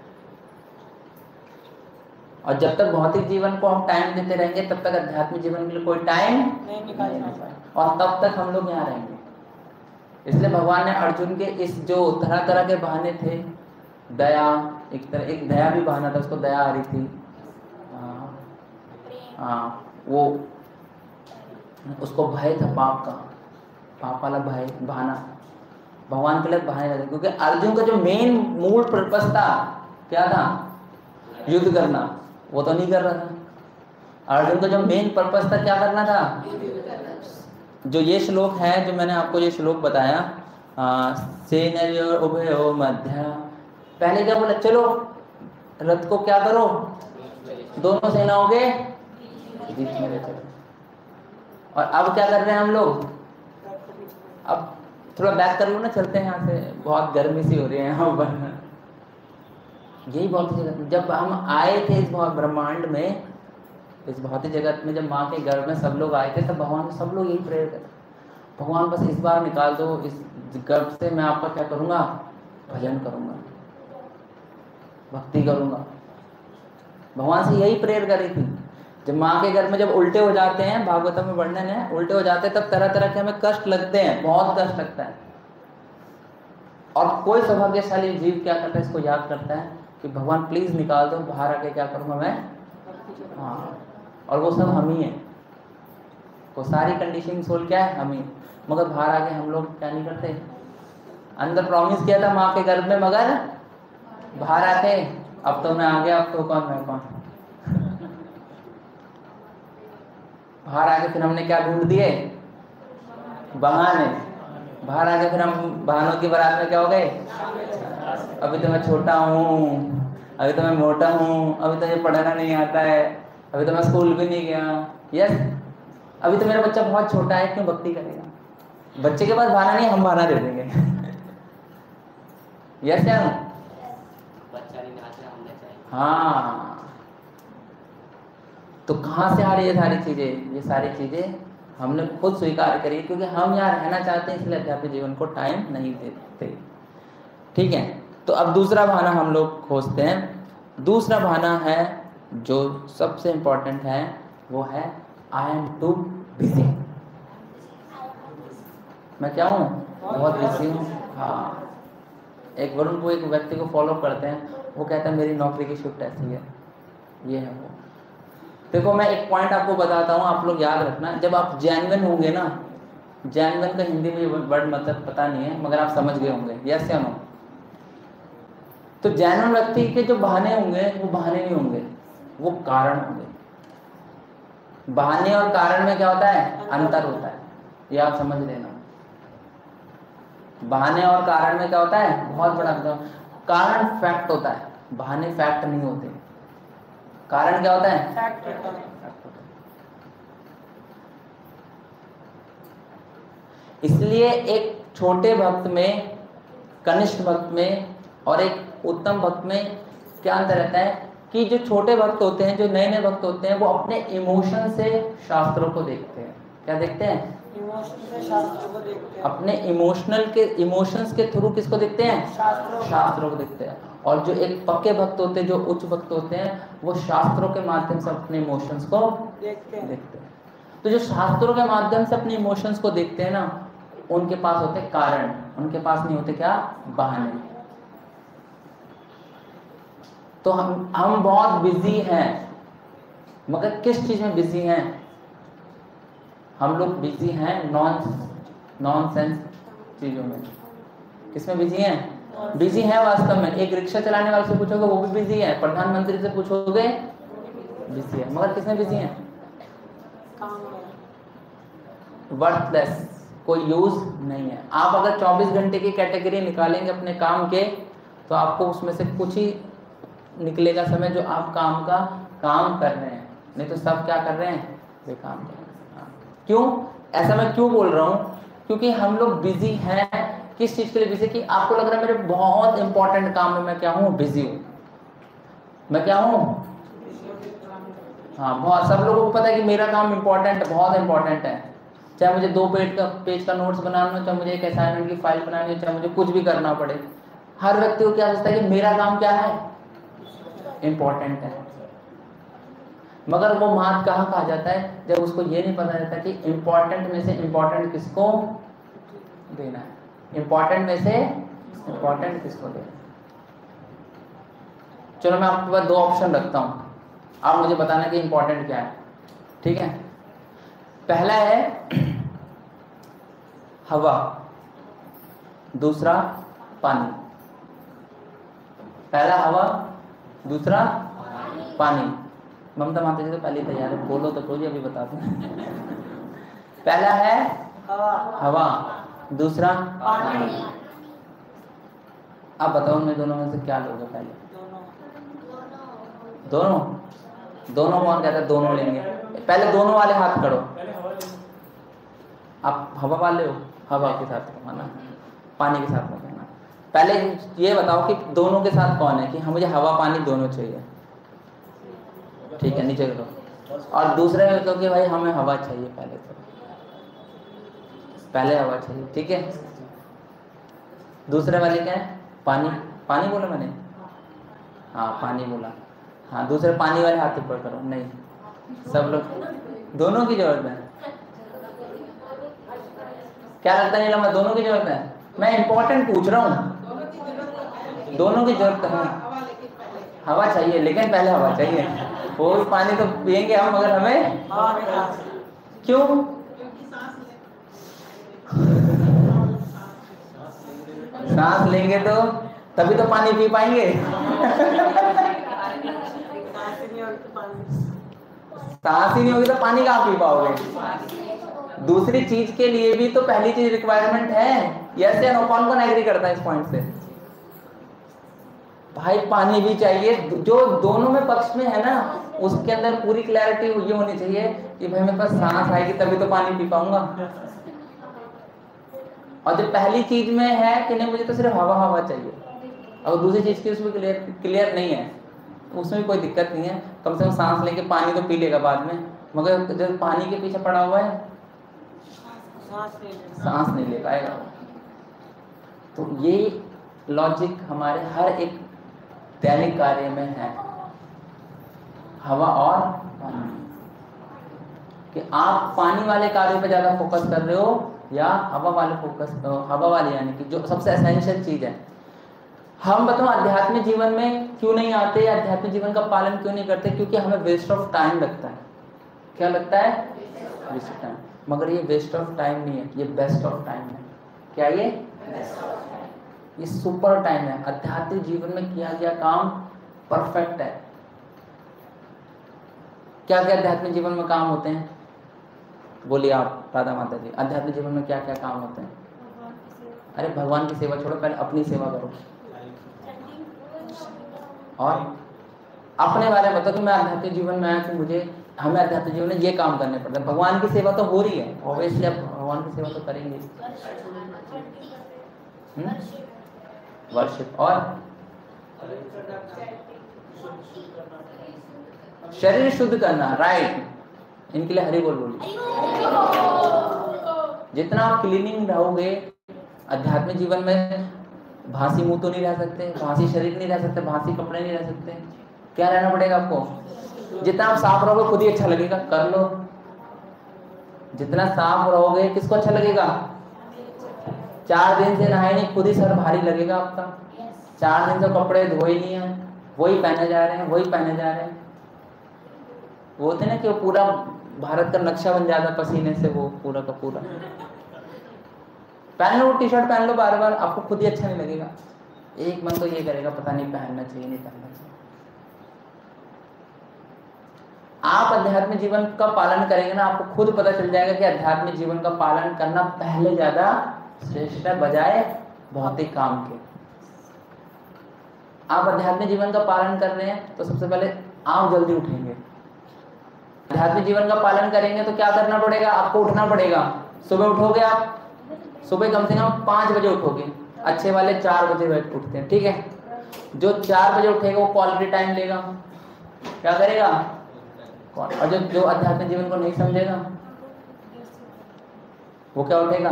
और जब तक भौतिक जीवन को हम टाइम देते रहेंगे, तब तक आध्यात्मिक जीवन के लिए कोई टाइम नहीं निकाल पाए, और तब तक हम लोग यहाँ रहेंगे। इसलिए भगवान ने अर्जुन के इस जो तरह तरह के बहाने थे, दया, एक दया भी बहाना था, उसको दया आ रही थी, वो उसको भय था पाप का, पाप वाला भय, बहाना भगवान के लिए बहाने रहते, क्योंकि अर्जुन का जो मेन मूल पर्पस था क्या था, युद्ध करना, वो तो नहीं कर रहा था। अर्जुन का जो मेन पर्पस था क्या करना था, जो ये श्लोक है, जो मैंने आपको ये श्लोक बताया, सेनयोर उभयो मध्य, पहले क्या बोला, चलो रथ को क्या करो, दोनों सेनाओं के बीच में ले चलो। और अब क्या कर रहे हैं हम लोग, अब थोड़ा बैक कर लो ना, चलते हैं यहाँ से, बहुत गर्मी सी हो रही है यहाँ पर। यही भौतिक जगत में जब हम आए थे, इस ब्रह्मांड में, इस भौतिक जगत में जब माँ के गर्भ में सब लोग आए थे, तब भगवान सब लोग यही प्रेयर करते, भगवान बस इस बार निकाल दो इस गर्भ से, मैं आपका क्या करूँगा, भजन करूँगा, भक्ति करूँगा। भगवान से यही प्रेयर करी थी। जब माँ के गर्भ में जब उल्टे हो जाते हैं, भागवतम में वर्णन है, उल्टे हो जाते हैं, तब तरह तरह के हमें कष्ट लगते हैं, बहुत कष्ट लगता है। और कोई सौभाग्यशाली जीव क्या करता है, इसको याद करता है कि भगवान प्लीज निकाल दो, बाहर आके क्या करूँगा मैं, हाँ। और वो सब हम ही हैं, वो सारी कंडीशन सोल क्या है, हम ही। मगर बाहर आके हम लोग क्या नहीं करते, अंदर प्रॉमिस किया था माँ के गर्भ में, मगर बाहर आके अब तो मैं आ गया, अब तो कौन मैं कौन। बाहर आके फिर हमने क्या ढूंढ दिए, बहाने। बाहर आके फिर हम बहानों की बारात में क्या हो गए, अभी तो मैं छोटा हूँ, अभी तो मैं मोटा हूँ, अभी तो मुझे पढ़ना नहीं आता है, अभी तो मैं स्कूल भी नहीं गया, यस, अभी तो मेरा बच्चा बहुत छोटा है, क्यों भक्ति करेगा। बच्चे के पास बहाना नहीं, हम बहाना दे देंगे। यस क्या, हाँ। तो कहाँ से आ रही है सारी चीजें, ये सारी चीजें हमने खुद स्वीकार करी, क्योंकि हम यहाँ रहना चाहते हैं, इसलिए अध्यात्मिक जीवन को टाइम नहीं देते, ठीक है। तो अब दूसरा बहाना हम लोग खोजते हैं। दूसरा बहाना है जो सबसे इंपॉर्टेंट है, वो है आई एम टू बिजी। मैं क्या हूँ, बहुत बिजी हूँ, हाँ। एक वरुण को, एक व्यक्ति को फॉलो करते हैं, वो कहता है मेरी नौकरी की शिफ्ट ऐसी है, ये है वो। देखो मैं एक पॉइंट आपको बताता हूँ, आप लोग याद रखना, जब आप जेन्युइन होंगे ना, जेन्युइन का हिंदी में वर्ड मतलब पता नहीं है, मगर आप समझ गए होंगे, यस या नो? तो जेन्युइन व्यक्ति के जो बहाने होंगे वो बहाने नहीं होंगे, वो कारण होंगे। बहाने और कारण में क्या होता है? अंतर होता है, ये आप समझ लेना। बहाने और कारण में क्या होता है? बहुत बड़ा अंतर। कारण फैक्ट होता है, बहाने फैक्ट नहीं होते। कारण क्या होता है? फैक्ट होता है। इसलिए एक छोटे भक्त में, कनिष्ठ भक्त में और एक उत्तम भक्त में क्या अंतर रहता है कि जो छोटे भक्त होते हैं, जो नए नए भक्त होते हैं, वो अपने इमोशन से शास्त्रों को देखते हैं। क्या देखते हैं? इमोशन से शास्त्रों को देखते हैं। अपने इमोशंस के थ्रू किसको देखते हैं? शास्त्रों को देखते हैं। और जो एक पक्के भक्त होते हैं, जो उच्च भक्त होते हैं, वो शास्त्रों के माध्यम से अपने इमोशंस को देखते हैं। तो जो शास्त्रों के माध्यम से अपने इमोशंस को देखते हैं ना, उनके पास होते कारण, उनके पास नहीं होते क्या? बहाने। तो हम बहुत बिजी हैं, मगर किस चीज में बिजी हैं? हम लोग बिजी हैं नॉनसेंस चीजों में। किसमें बिजी हैं? बिजी हैं वास्तव में। एक रिक्शा चलाने वाले से पूछोगे वो भी बिजी है, प्रधानमंत्री से पूछोगे बिजी है, मगर किसमें बिजी हैं? वर्थलेस, कोई यूज नहीं है। आप अगर 24 घंटे की कैटेगरी निकालेंगे अपने काम के, तो आपको उसमें से कुछ ही निकलेगा समय जो आप काम कर रहे हैं, नहीं तो सब क्या कर रहे हैं? बेकाम कर रहे हैं। क्यों ऐसा मैं क्यों बोल रहा हूँ? क्योंकि हम लोग बिजी हैं। किस चीज के लिए बिजी? कि आपको लग रहा है मेरे बहुत इंपॉर्टेंट काम में मैं क्या हूँ? बिजी हूँ। मैं क्या हूँ? हाँ, बहुत। सब लोगों को पता है कि मेरा काम इंपॉर्टेंट है, बहुत इंपॉर्टेंट है। चाहे मुझे 2 पेज का नोट्स बनाना हो, चाहे मुझे एक असाइनमेंट की फाइल बनानी हो, चाहे मुझे कुछ भी करना पड़े, हर व्यक्ति को क्या सोचता है कि मेरा काम क्या है? इंपॉर्टेंट है। मगर वो मात कहाँ कहा जाता है? जब उसको ये नहीं पता रहता कि इंपॉर्टेंट में से इंपॉर्टेंट किसको देना है, इंपॉर्टेंट में से इंपॉर्टेंट किसको देना है। चलो मैं आपके पास 2 ऑप्शन रखता हूं, आप मुझे बताना कि इंपॉर्टेंट क्या है, ठीक है? पहला है हवा, दूसरा पानी। पहला हवा, दूसरा पानी। ममता माता जी तो पहले ही तैयार है, बोलो तो बोलिए, अभी बता दो। पहला है हवा, दूसरा पानी। आप बताओ उनमें दोनों में से क्या लोगे? पहले दोनों कौन कहता है दोनों लेंगे? पहले दोनों वाले हाथ करो। आप हवा वाले हो, हवा के साथ कहना, पानी के साथ कहना। पहले ये बताओ कि दोनों के साथ कौन है कि हाँ मुझे हवा पानी दोनों चाहिए, ठीक है? नीचे करो। और दूसरे में तो कि भाई हमें हवा चाहिए, पहले हवा चाहिए, ठीक है? दूसरे वाले क्या है? पानी। पानी बोला मैंने? हाँ पानी बोला। हाँ, दूसरे पानी वाले हाथ ऊपर करो। नहीं, सब लोग दोनों की जरूरत है। क्या लगता है नीलम, दोनों की जरूरत है? मैं इंपॉर्टेंट पूछ रहा हूँ। दोनों की जरूरत है, हवा चाहिए, लेकिन पहले हवा चाहिए। वो पानी तो पियेंगे हम, मगर हमें क्यों? सांस लेंगे तो तभी तो पानी पी पाएंगे। सांस ही नहीं होगी तो पानी कहाँ पी पाओगे? दूसरी चीज के लिए भी तो पहली चीज रिक्वायरमेंट है। यस या नो? कौन एग्री करता है इस पॉइंट से? भाई पानी भी चाहिए। जो दोनों में पक्ष में है ना, उसके अंदर पूरी क्लैरिटी ये होनी चाहिए कि भाई मेरे पास सांस आएगी तभी तो पानी पी पाऊंगा। और जो पहली चीज में है कि नहीं मुझे तो सिर्फ हवा चाहिए, और दूसरी चीज की उसमें क्लियर नहीं है, उसमें भी कोई दिक्कत नहीं है। कम से कम सांस लेके पानी तो पी लेगा बाद में, मगर जब पानी के पीछे पड़ा हुआ है सांस नहीं ले पाएगा। तो ये लॉजिक हमारे हर एक दैनिक कार्य में है, हवा और पानी। कि आप पानी वाले कार्यों पे ज्यादा फोकस कर रहे हो या हवा वाले यानी कि जो सबसे एसेंशियल चीज है। हम बताओ आध्यात्मिक जीवन में क्यों नहीं आते, आध्यात्मिक जीवन का पालन क्यों नहीं करते? क्योंकि हमें वेस्ट ऑफ टाइम लगता है। क्या लगता है? Waste of time. मगर ये वेस्ट ऑफ टाइम नहीं है, ये बेस्ट ऑफ टाइम है। क्या ये सुपर टाइम है। आध्यात्मिक जीवन में किया गया काम परफेक्ट है। क्या क्या आध्यात्मिक जीवन में काम होते हैं? बोलिए आप राधा माता जी, आध्यात्मिक जीवन में क्या क्या काम होते हैं? अरे भगवान की सेवा छोड़ो, पहले अपनी सेवा करो। और अपने बारे में बताओ कि मैं आध्यात्मिक जीवन में आया कि हमें आध्यात्मिक जीवन में ये काम करने पड़ते हैं। भगवान की सेवा तो हो रही है, ऑब्वियसली आप भगवान की सेवा तो करेंगे। वर्शिप और शरीर शुद्ध करना, राइट। इनके लिए हरि बोल बोलिए। जितना आप क्लीनिंग रहोगे आध्यात्मिक जीवन में, भासी मुंह तो नहीं रह सकते, भासी शरीर नहीं रह सकते, भासी कपड़े नहीं रह सकते। क्या रहना पड़ेगा आपको? जितना आप साफ रहोगे खुद ही अच्छा लगेगा, कर लो। जितना साफ रहोगे किसको अच्छा लगेगा? 4 दिन से नहाए नहीं, खुद ही सर भारी लगेगा आपका। 4 दिन से कपड़े धोए नहीं है, वही पहने जा रहे हैं, वही पहने जा रहे हैं। वो होते ना कि वो पूरा भारत का नक्शा बन जाता पसीने से, वो पूरा का पूरा। पहन लो टी-शर्ट, पहन लो बार बार, आपको खुद ही अच्छा नहीं लगेगा। एक मन तो ये करेगा पता नहीं पहनना चाहिए नहीं पहनना चाहिए। आप आध्यात्मिक जीवन का पालन करेंगे ना, आपको खुद पता चल जाएगा कि आध्यात्मिक जीवन का पालन करना पहले ज्यादा श्रेष्ठ है बजाय भौतिक काम के। आप आध्यात्मिक जीवन का पालन कर रहे हैं तो सबसे पहले आप जल्दी उठेंगे। आध्यात्मिक जीवन का पालन करेंगे तो क्या करना पड़ेगा? आपको उठना पड़ेगा। सुबह उठोगे आप, सुबह कम से कम 5 बजे उठोगे। अच्छे वाले 4 बजे उठते हैं, ठीक है। जो 4 बजे उठेगा वो क्वालिटी टाइम लेगा, क्या करेगा? और जो आध्यात्मिक जीवन को नहीं समझेगा वो क्या उठेगा?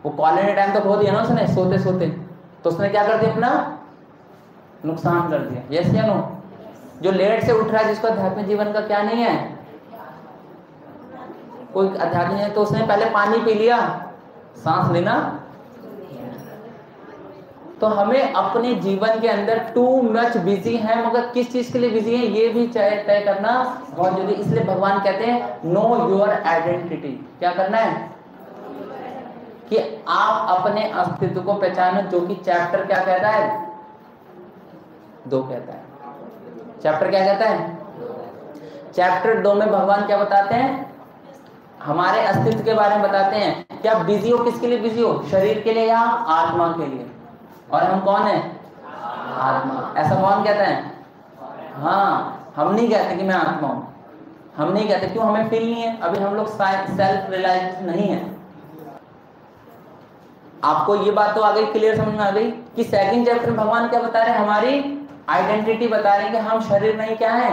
वो क्वालिटी टाइम तो खो दिया ना उसने सोते सोते, तो उसने क्या कर दिया? अपना नुकसान कर दिया। यस या नो? जो लेट से उठ रहा है, जिसको आध्यात्मिक जीवन का क्या नहीं है, कोई आध्यात्मिक है, तो उसने पहले पानी पी लिया, सांस लेना। तो हमें अपने जीवन के अंदर टू मच बिजी है, मगर किस चीज के लिए बिजी है ये भी तय करना बहुत जरूरी। इसलिए भगवान कहते हैं नो योर आइडेंटिटी। क्या करना है? कि आप अपने अस्तित्व को पहचानो, जो कि चैप्टर क्या कहता है? 2 कहता है। चैप्टर क्या कहता है? चैप्टर 2 में भगवान क्या बताते हैं? हमारे अस्तित्व के बारे में बताते हैं। क्या बिजी हो? किसके लिए बिजी हो? शरीर के लिए या आत्मा के लिए? और हम कौन है? आत्मा। ऐसा कौन कहता है? हाँ, हम नहीं कहते कि मैं आत्मा हूं, हम नहीं कहते। क्यों? हमें फील नहीं है, अभी हम लोग सेल्फ रियलाइज नहीं है। आपको ये बात तो आ गई, क्लियर समझ में आ गई कि सेकंड चैप्टर में भगवान क्या बता रहे हैं? हमारी आइडेंटिटी बता रहे हैं कि हम शरीर नहीं, क्या है?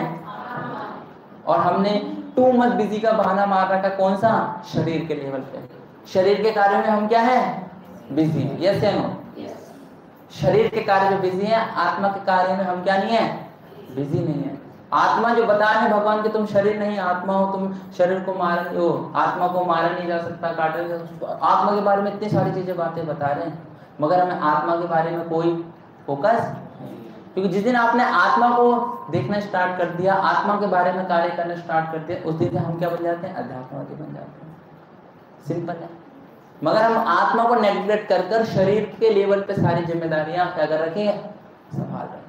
और हमने टू मच बिजी का बहाना मार रखा। कौन सा? शरीर के लेवल पे। शरीर के कार्य में हम क्या है? बिजी। यस या नो? शरीर के कार्य में बिजी है, आत्मा के कार्य में हम क्या नहीं है? बिजी नहीं है। आत्मा जो बता रहे हैं भगवान कि तुम शरीर नहीं आत्मा हो, तुम शरीर को मार हो, आत्मा को मारा नहीं जा सकता, काटा नहीं जा सकता। आत्मा के बारे में इतनी सारी चीजें बातें बता रहे हैं, मगर हमें आत्मा के बारे में कोई फोकस। क्योंकि जिस दिन आपने आत्मा को देखना स्टार्ट कर दिया, आत्मा के बारे में कार्य करना स्टार्ट कर दिया, उस दिन से हम क्या बन जाते हैं? अध्यात्मवादी बन जाते हैं। सिंपल है। मगर हम आत्मा को नेग्लेक्ट कर कर शरीर के लेवल पे सारी जिम्मेदारियां क्या कर रखी है? संभाल रहे।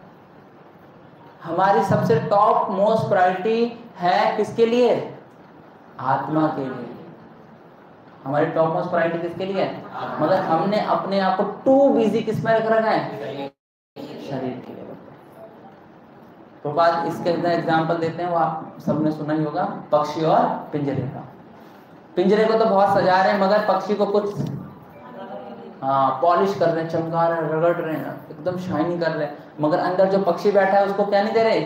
हमारी सबसे टॉप मोस्ट प्रायोरिटी है किसके लिए? आत्मा के लिए। हमारी टॉप मोस्ट प्रायोरिटी किसके लिए है? मगर हमने अपने आप को टू बिजी किस में रख रखा है? शरीर के लेवल पे। तो बाद इसके एग्जांपल देते हैं, वो आप सबने सुना ही होगा, पक्षी और पिंजरे का। पिंजरे को तो बहुत सजा रहे हैं, मगर पक्षी को कुछ पॉलिश कर रहे हैं, चमका रहे हैं, रगड़ रहे हैं, एकदम शाइनिंग कर रहे हैं, मगर अंदर जो पक्षी बैठा है उसको क्या नहीं दे रहे?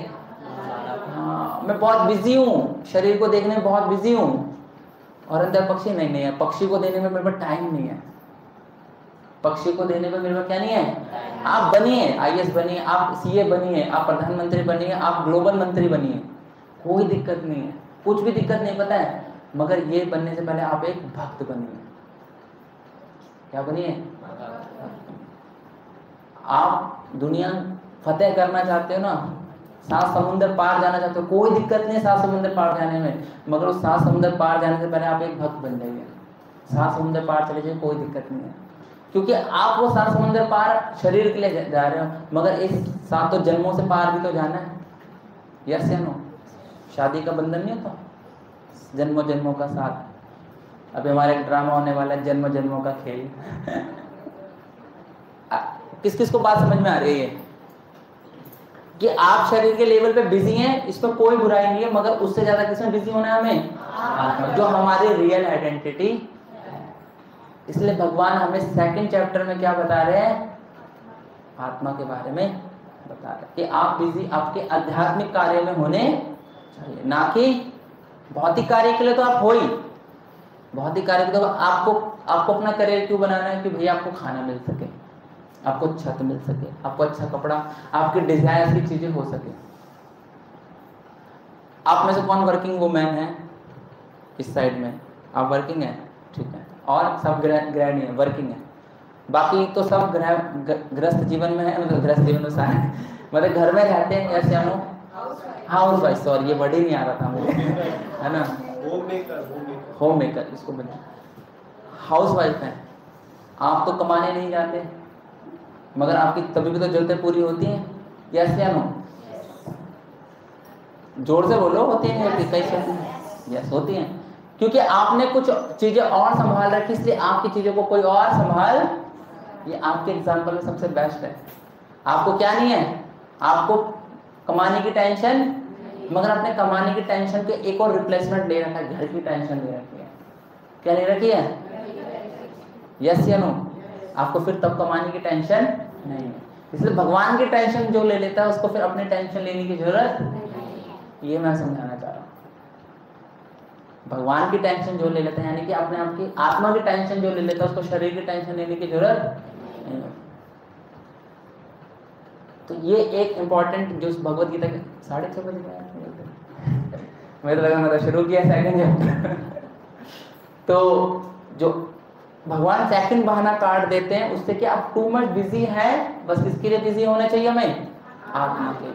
मैं बहुत बिजी हूँ, शरीर को देखने में बहुत बिजी हूँ, और अंदर पक्षी नहीं है। पक्षी को देने में मेरे पास टाइम नहीं है, पक्षी को देने में मेरे पास क्या नहीं है? आप बनिए, IAS बनिए, आप CA बनिए, आप प्रधानमंत्री बनिए, आप ग्लोबल मंत्री बनिए, कोई दिक्कत नहीं है, कुछ भी दिक्कत नहीं, पता है। मगर ये बनने से पहले आप एक भक्त बनिए। क्या बनिए? आप दुनिया फतेह करना चाहते हो ना, सात समुंदर पार जाना चाहते हो, कोई दिक्कत नहीं है सात समुंदर पार जाने में, मगर उस सात समुंदर पार जाने से पहले आप एक भक्त बन जाइए। सात समुंदर पार चले जाइए, कोई दिक्कत नहीं है, क्योंकि आप वो सात समुंदर पार शरीर के लिए जा रहे हो, मगर इस सातों जन्मों से पार भी तो जाना है। यस या नो? शादी का बंधन नहीं होता, जन्मों जन्मों का साथ। अभी हमारे एक ड्रामा होने वाला है, जन्म जन्मों का खेल। किस किस को बात समझ में आ रही है कि आप शरीर के लेवल पे बिजी हैं, इसमें कोई बुराई नहीं है, मगर उससे ज्यादा किसमें बिजी होना है हमें? आत्मा, जो हमारी रियल आइडेंटिटी है। इसलिए भगवान हमें सेकंड चैप्टर में क्या बता रहे हैं? आत्मा के बारे में बता रहे हैं कि आप बिजी आपके आध्यात्मिक कार्य में होने चाहिए, ना कि भौतिक कार्य के लिए। तो आप हो ही भौतिक कार्य के लिए, तो आपको अपना करियर क्यों बनाना है? कि भैया आपको खाना मिल सके, आपको छत मिल सके, आपको अच्छा कपड़ा, आपके डिजायर की चीजें हो सके। आप में से कौन वर्किंग वुमेन है? इस साइड में आप वर्किंग है, ठीक है, और सब गृहिणी है, वर्किंग है। बाकी तो सब गृहस्थ जीवन में है, मतलब गृहस्थ जीवन में सारे मतलब घर में रहते हैं। ऐसे हम हाउस वाइफ, सॉरी ये वर्ड ही नहीं आ रहा था मुझे, है ना, होम मेकर इसको बोलते हैं। हाउस वाइफ है, आप तो कमाने नहीं जाते, मगर आपकी तभी भी तो जरूरतें पूरी होती हैं। यस या नो? जोर से बोलो, होती हैं कैसे? यस होती हैं, क्योंकि आपने कुछ चीजें और संभाल रखी, इसलिए आपकी चीजों को कोई और संभाल। ये आपके एग्जाम्पल में सबसे बेस्ट है। आपको क्या नहीं है? आपको कमाने की टेंशन, मगर अपने कमाने की टेंशन के एक और रिप्लेसमेंट ले रखा है, घर की टेंशन ले रखी है। क्या ले रखी है? यस या नो? आपको फिर तब कमाने की टेंशन नहीं है। इसलिए भगवान की टेंशन जो ले लेता है, उसको फिर अपनी टेंशन लेने की जरूरत नहीं। ये मैं समझाना चाह रहा हूँ। भगवान की टेंशन जो ले लेता है, यानी कि अपने आप की आत्मा की टेंशन जो ले लेता है, उसको शरीर की टेंशन लेने की जरूरत नहीं है। तो ये एक इंपॉर्टेंट जो भगवत गीता के 6:30 बजे मेरे तो लगा मतलब शुरू किया सेकंड चैप्टर। तो जो भगवान सेकंड बहाना काट देते हैं, उससे कि आप टू मच बिजी हैं। बस किसके लिए बिजी होना चाहिए हमें? आत्मा के लिए।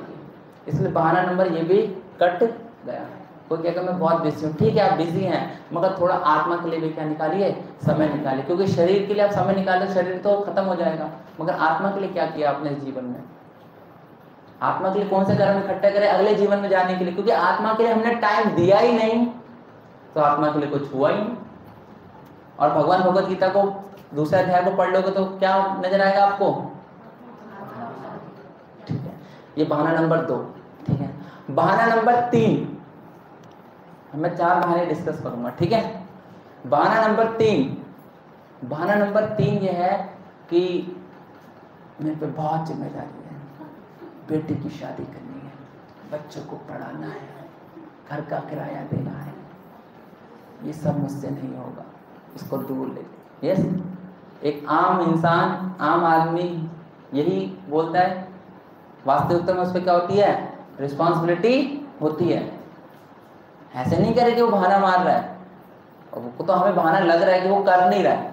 इसलिए बहाना नंबर ये भी कट गया। कोई कहेगा मैं बहुत बिजी हूँ, ठीक है आप बिजी हैं, मगर थोड़ा आत्मा के लिए भी क्या निकालिए? समय निकालिए। क्योंकि शरीर के लिए आप समय निकाले, शरीर तो खत्म हो जाएगा, मगर आत्मा के लिए क्या किया आपने इस जीवन में? आत्मा के लिए कौन से कर्म इकट्ठे करें अगले जीवन में जाने के लिए? क्योंकि आत्मा के लिए हमने टाइम दिया ही नहीं, तो आत्मा के लिए कुछ हुआ ही नहीं। और भगवान भगवत गीता को दूसरे अध्याय को पढ़ लोगे तो क्या नजर आएगा आपको? ठीक है, ये बहाना नंबर 2। ठीक है, बहाना नंबर 3, मैं 4 बहाने डिस्कस करूंगा। ठीक है, बहाना नंबर 3 ये है कि मेरे पे बहुत जिम्मेदारी है, बेटी की शादी करनी है, बच्चों को पढ़ाना है, घर का किराया देना है, ये सब मुझसे नहीं होगा, इसको दूर ले ले। यस, एक आम इंसान, आम आदमी यही बोलता है। वास्तविकता में उस पर क्या होती है? रिस्पॉन्सिबिलिटी होती है। ऐसे नहीं करे कि वो बहाना मार रहा है, और वो तो हमें बहाना लग रहा है कि वो कर नहीं रहा है,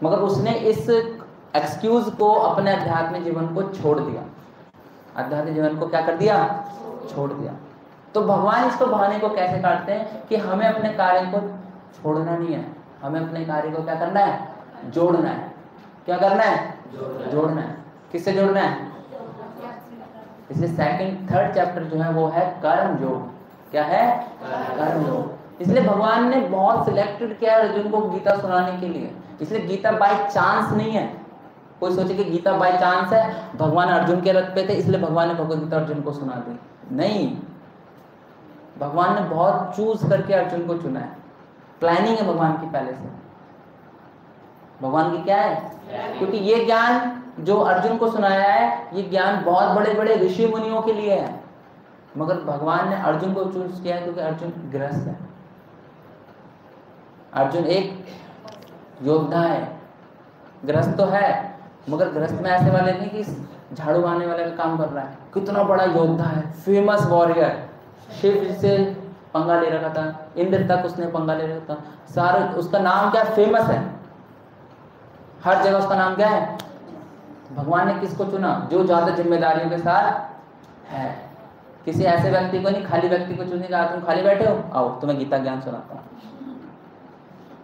मगर उसने इस एक्सक्यूज को अपने आध्यात्मिक जीवन को छोड़ दिया। आध्यात्मिक जीवन को क्या कर दिया? छोड़ दिया। तो भगवान इसको बहाने को कैसे काटते हैं कि हमें अपने कार्य को छोड़ना नहीं है, हमें अपने कार्य को क्या करना है? जोड़ना है। क्या करना है? जोड़ना है। किससे जोड़ना है? इसलिए थर्ड चैप्टर जो है वो है कर्म योग। क्या है? कर्म योग। इसलिए भगवान ने बहुत सिलेक्टेड किया अर्जुन को गीता सुनाने के लिए। इसलिए गीता बाय चांस नहीं है। कोई सोचे कि गीता बाय चांस है, भगवान अर्जुन के रथ पे थे इसलिए भगवान ने भगवत गीता अर्जुन को सुना दी। नहीं, भगवान ने बहुत चूज करके अर्जुन को चुना है। प्लानिंग है भगवान की पहले से। भगवान की क्या है? क्योंकि ये ज्ञान जो अर्जुन को सुनाया है, ये ज्ञान बहुत बड़े बड़े ऋषि मुनियों के लिए है, मगर भगवान ने अर्जुन को चूज किया क्योंकि अर्जुन गृहस्थ है। अर्जुन एक योद्धा है, गृहस्थ तो है, मगर गृहस्थ में ऐसे वाले नहीं कि झाड़ू मारने वाले का काम कर रहा है। कितना बड़ा योद्धा है, फेमस वॉरियर, शिव से पंगा ले रखा था, इंद्र तक उसने पंगा ले रखा था, सारा उसका नाम क्या? फेमस है, हर जगह उसका नाम क्या है? भगवान ने किसको चुना? जो ज्यादा जिम्मेदारियों के साथ है। किसी ऐसे व्यक्ति को नहीं, खाली व्यक्ति को चुनेगा, तुम खाली बैठे हो, आओ तुम्हें गीता ज्ञान सुनाता हूँ,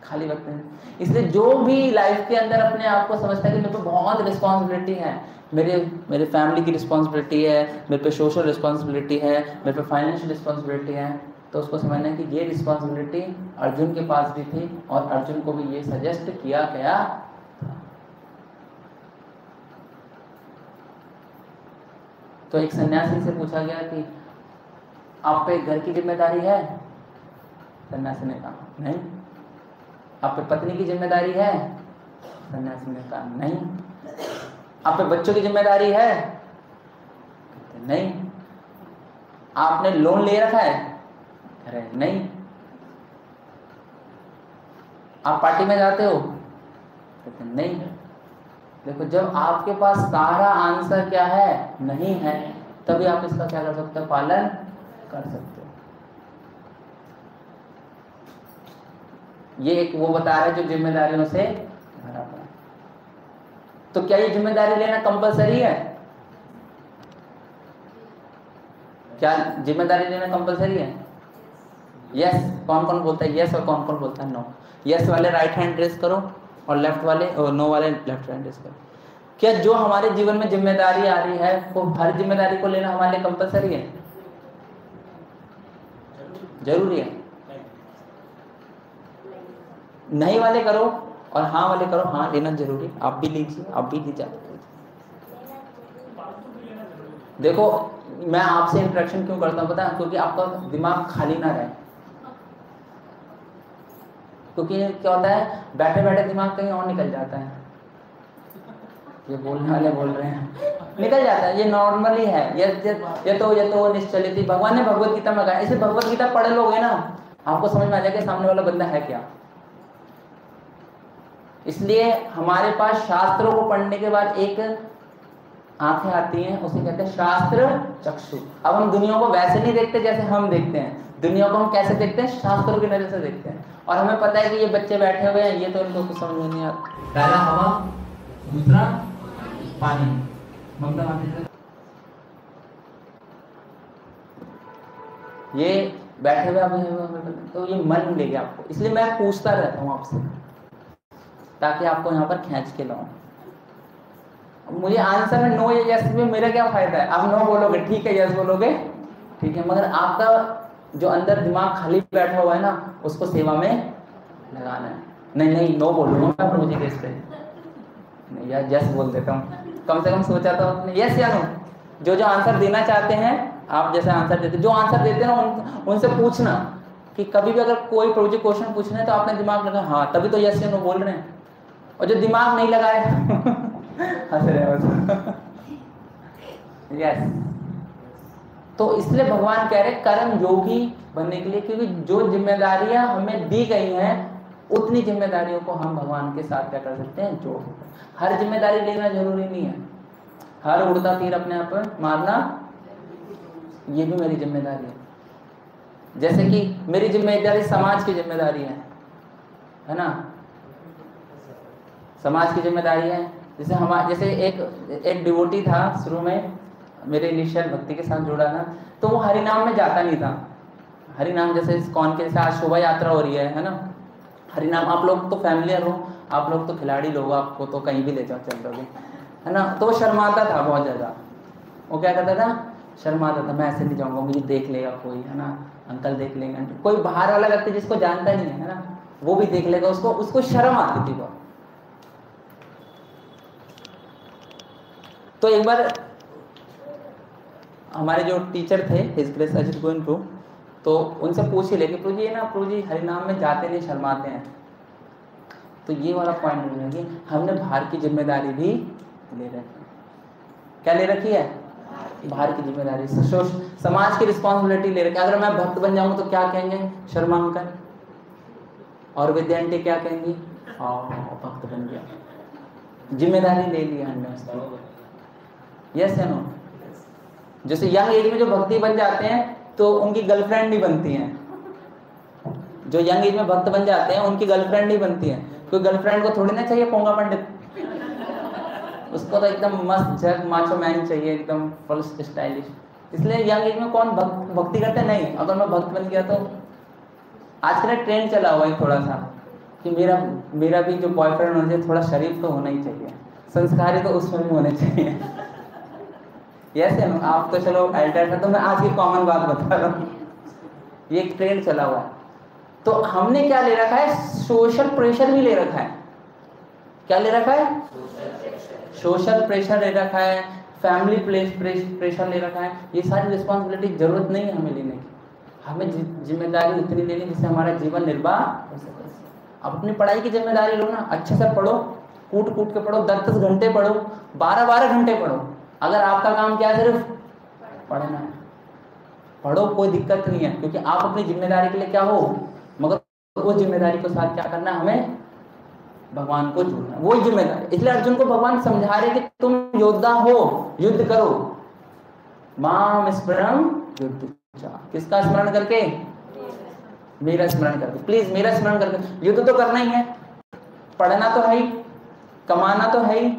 खाली व्यक्ति नहीं। इसलिए जो भी लाइफ के अंदर अपने आप को समझता है कि मेरे पे बहुत रिस्पॉन्सिबिलिटी है, मेरे फैमिली की रिस्पॉन्सिबिलिटी है, मेरे पे सोशल रिस्पॉन्सिबिलिटी है, मेरे पे फाइनेंशियल रिस्पॉन्सिबिलिटी है, तो उसको समझना है कि ये रिस्पॉन्सिबिलिटी अर्जुन के पास भी थी और अर्जुन को भी ये सजेस्ट किया गया। तो एक सन्यासी से पूछा गया कि आप पे घर की जिम्मेदारी है? सन्यासी ने कहा नहीं। आप पे पत्नी की जिम्मेदारी है? सन्यासी ने कहा नहीं। आप पे बच्चों की जिम्मेदारी है? नहीं। आपने लोन ले रखा है? अरे नहीं। आप पार्टी में जाते हो? नहीं। देखो, जब आपके पास सारा आंसर क्या है, नहीं है, तभी आप इसका क्या कर सकते हो, पालन कर सकते हो। ये एक वो बता रहा है जो जिम्मेदारियों से भरा पड़ा। तो क्या ये जिम्मेदारी लेना कंपलसरी है? क्या जिम्मेदारी लेना कंपलसरी है? यस। कौन कौन बोलता है यस और कौन कौन बोलता है नो? यस वाले राइट हैंड रेस करो और लेफ्ट वाले नो वाले लेफ्ट हैंड रेस करो। क्या जो हमारे जीवन में जिम्मेदारी आ रही है वो हर जिम्मेदारी को लेना हमारे लिए कंपलसरी है? जरूरी है? नहीं वाले करो और हाँ वाले करो। हाँ लेना जरूरी, आप भी लीजिए, आप भी लीजिए। देखो, मैं आपसे इंटरेक्शन क्यों करता हूँ पता है? क्योंकि आपका दिमाग खाली ना रहे। क्योंकि क्या होता है, बैठे बैठे दिमाग कहीं और निकल जाता है। ये बोलने वाले बोल रहे हैं, निकल जाता है, ये नॉर्मली है। ये तो निश्चलित। भगवान ने भगवत गीता में कहा, इसे भगवत गीता पढ़ लोगे ना, आपको समझ में आ जाएगा सामने वाला बंदा है क्या। इसलिए हमारे पास शास्त्रों को पढ़ने के बाद एक आंखें आती हैं, उसे कहते हैं शास्त्र चक्षु। अब हम दुनिया को वैसे नहीं देखते जैसे हम देखते हैं, दुनिया को हम कैसे देखते हैं, शास्त्रों की नजर से देखते हैं। और हमें पता है कि ये बच्चे बैठे हुए हैं, ये तो इनको कुछ समझ में नहीं आता। पहला हवा, दूसरा पानी। ये बैठे हुए तो ये मन ले गया आपको। इसलिए मैं पूछता रहता हूँ आपसे, ताकि आपको यहाँ पर खींच के लाऊं। मुझे आंसर में नो या यस में मेरा क्या फायदा है? आप नो बोलोगे ठीक है, यस बोलोगे ठीक है, मगर आपका जो अंदर दिमाग खाली बैठा हुआ है ना, उसको सेवा में लगाना है। नहीं नो बोलूंगा मैं प्रभु जी के इस पे, नहीं यार यस बोल देता हूँ। कम से कम सोचा तो यस या नो। जो आंसर देना चाहते हैं, आप जैसे आंसर देते, जो आंसर देते हैं ना, उनसे पूछना कि कभी भी अगर कोई प्रभु जी क्वेश्चन पूछना है तो आपने दिमाग लगा, हाँ, तभी तो यस या नो बोल रहे हैं। और जो दिमाग नहीं लगाए हंस रहे हो यस। तो इसलिए भगवान कह रहे कर्म योगी बनने के लिए, क्योंकि जो जिम्मेदारियां हमें दी गई हैं उतनी जिम्मेदारियों को हम भगवान के साथ क्या कर सकते हैं, जोड़। हर जिम्मेदारी लेना जरूरी नहीं है। हर उड़ता तीर अपने आप पर मारना, ये भी मेरी जिम्मेदारी है। जैसे कि मेरी जिम्मेदारी समाज की जिम्मेदारी है ना, समाज की जिम्मेदारी है। जैसे एक डिवोटी था, शुरू में मेरे इनिशियल भक्ति के साथ जुड़ा था, तो वो हरि नाम में जाता नहीं था। हरि नाम जैसे कौन के जैसे आज शोभा यात्रा हो रही है ना, हरि नाम, आप लोग तो फैमिलियर हो, आप लोग तो खिलाड़ी लोग, आपको तो कहीं भी ले जाओ चल दोगे, है ना। तो वो शर्माता था बहुत ज़्यादा। वो क्या करता था, शर्माता था, मैं ऐसे नहीं जाऊँगा, मुझे देख लेगा कोई, है ना, अंकल देख लेंगे, कोई बाहर वाला व्यक्ति जिसको जानता नहीं है ना, वो भी देख लेगा, उसको शर्म आती थी बहुत। तो एक बार हमारे जो टीचर थे हिज ग्रेस अजित गोविंद प्रभु, तो उनसे पूछ ही ले कि प्रभु जी ना, प्रभु जी हरिनाम में जाते नहीं, शर्माते हैं। तो ये वाला पॉइंट है कि हमने बाहर की जिम्मेदारी भी ले रखी है। क्या ले रखी है? बाहर की जिम्मेदारी, समाज की रिस्पॉन्सिबिलिटी ले रखी है। अगर मैं भक्त बन जाऊंगा तो क्या कहेंगे, शर्मा अंकल और विद्यार्थी क्या कहेंगी, भक्त बन गया, जिम्मेदारी ले लिया हमने उसकी। यस या नो? जैसे यंग एज में जो भक्ति बन जाते हैं तो उनकी गर्लफ्रेंड नहीं बनती हैं। जो यंग एज में भक्त बन जाते हैं उनकी गर्लफ्रेंड नहीं बनती है। कोई गर्लफ्रेंड को थोड़ी ना चाहिए पोंगा पंडित, उसको तो एकदम मस्त जग माचो मैन चाहिए, एकदम फुल स्टाइलिश, इसलिए यंग एज में कौन भक्ति करते नहीं, अगर मैं भक्त बन गया तो आजकल ट्रेंड चला हुआ है थोड़ा सा कि मेरा भी जो बॉयफ्रेंड होना चाहिए थोड़ा शरीफ तो होना ही चाहिए, संस्कारी तो उसमें भी होने चाहिए। ऐसे आप तो चलो एल्डर है, तो मैं आज की कॉमन बात बता रहा हूँ, ये एक ट्रेंड चला हुआ है। तो हमने क्या ले रखा है, सोशल प्रेशर भी ले रखा है। क्या ले रखा है? सोशल प्रेशर ले रखा है, फैमिली प्रेशर ले रखा है। ये सारी रिस्पॉन्सिबिलिटी जरूरत नहीं है हमें लेने की, हमें जिम्मेदारी उतनी लेनी जिससे हमारा जीवन निर्वाह हो सके। अब अपनी पढ़ाई की जिम्मेदारी लो ना, अच्छे से पढ़ो, कूट के पढ़ो, 10 घंटे पढ़ो, 12 घंटे पढ़ो। अगर आपका काम क्या है, सिर्फ पढ़ना है, पढ़ो, कोई दिक्कत नहीं है, क्योंकि आप अपनी जिम्मेदारी के लिए क्या हो, मगर वो जिम्मेदारी के साथ क्या करना है, हमें भगवान को जोड़ना, वही जिम्मेदारी। इसलिए अर्जुन को भगवान समझा रहे कि तुम योद्धा हो, युद्ध करो, माम स्मरण युद्ध। किसका स्मरण करके? मेरा स्मरण करके, प्लीज मेरा स्मरण करके। युद्ध तो करना ही है, पढ़ना तो है ही, कमाना तो है ही,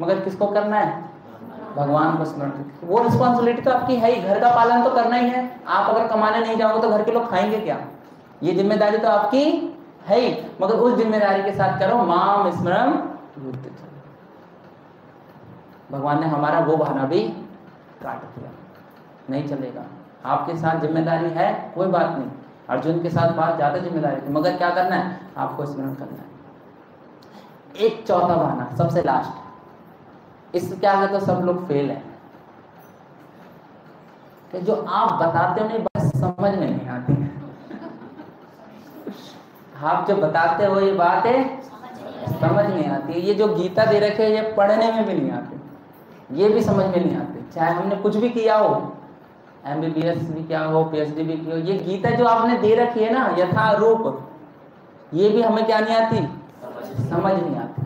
मगर किसको करना है? भगवान को स्मरण करके। वो रिस्पॉन्सिबिलिटी तो आपकी है ही, घर का पालन तो करना ही है। आप अगर कमाने नहीं जाओगे तो घर के लोग खाएंगे क्या? ये जिम्मेदारी तो आपकी है ही, मगर उस जिम्मेदारी के साथ करो माम स्मरण युद्ध। भगवान ने हमारा वो बहाना भी काट दिया, नहीं चलेगा। आपके साथ जिम्मेदारी है, कोई बात नहीं, अर्जुन के साथ बात ज्यादा जिम्मेदारी थी, मगर क्या करना है, आपको स्मरण करना है। एक चौथा बहाना, सबसे लास्ट, इस क्या कहते, तो सब लोग फेल है कि जो आप बताते हो नहीं, बस समझ में नहीं आती है। आप जो बताते हो ये बात है समझ नहीं आती है। ये जो गीता दे रखे है, ये पढ़ने में भी नहीं आती, ये भी समझ में नहीं आती, चाहे हमने कुछ भी किया हो, MBBS भी किया हो, PhD भी की हो, ये गीता जो आपने दे रखी है ना यथारूप, ये भी हमें क्या नहीं आती, समझ नहीं आती।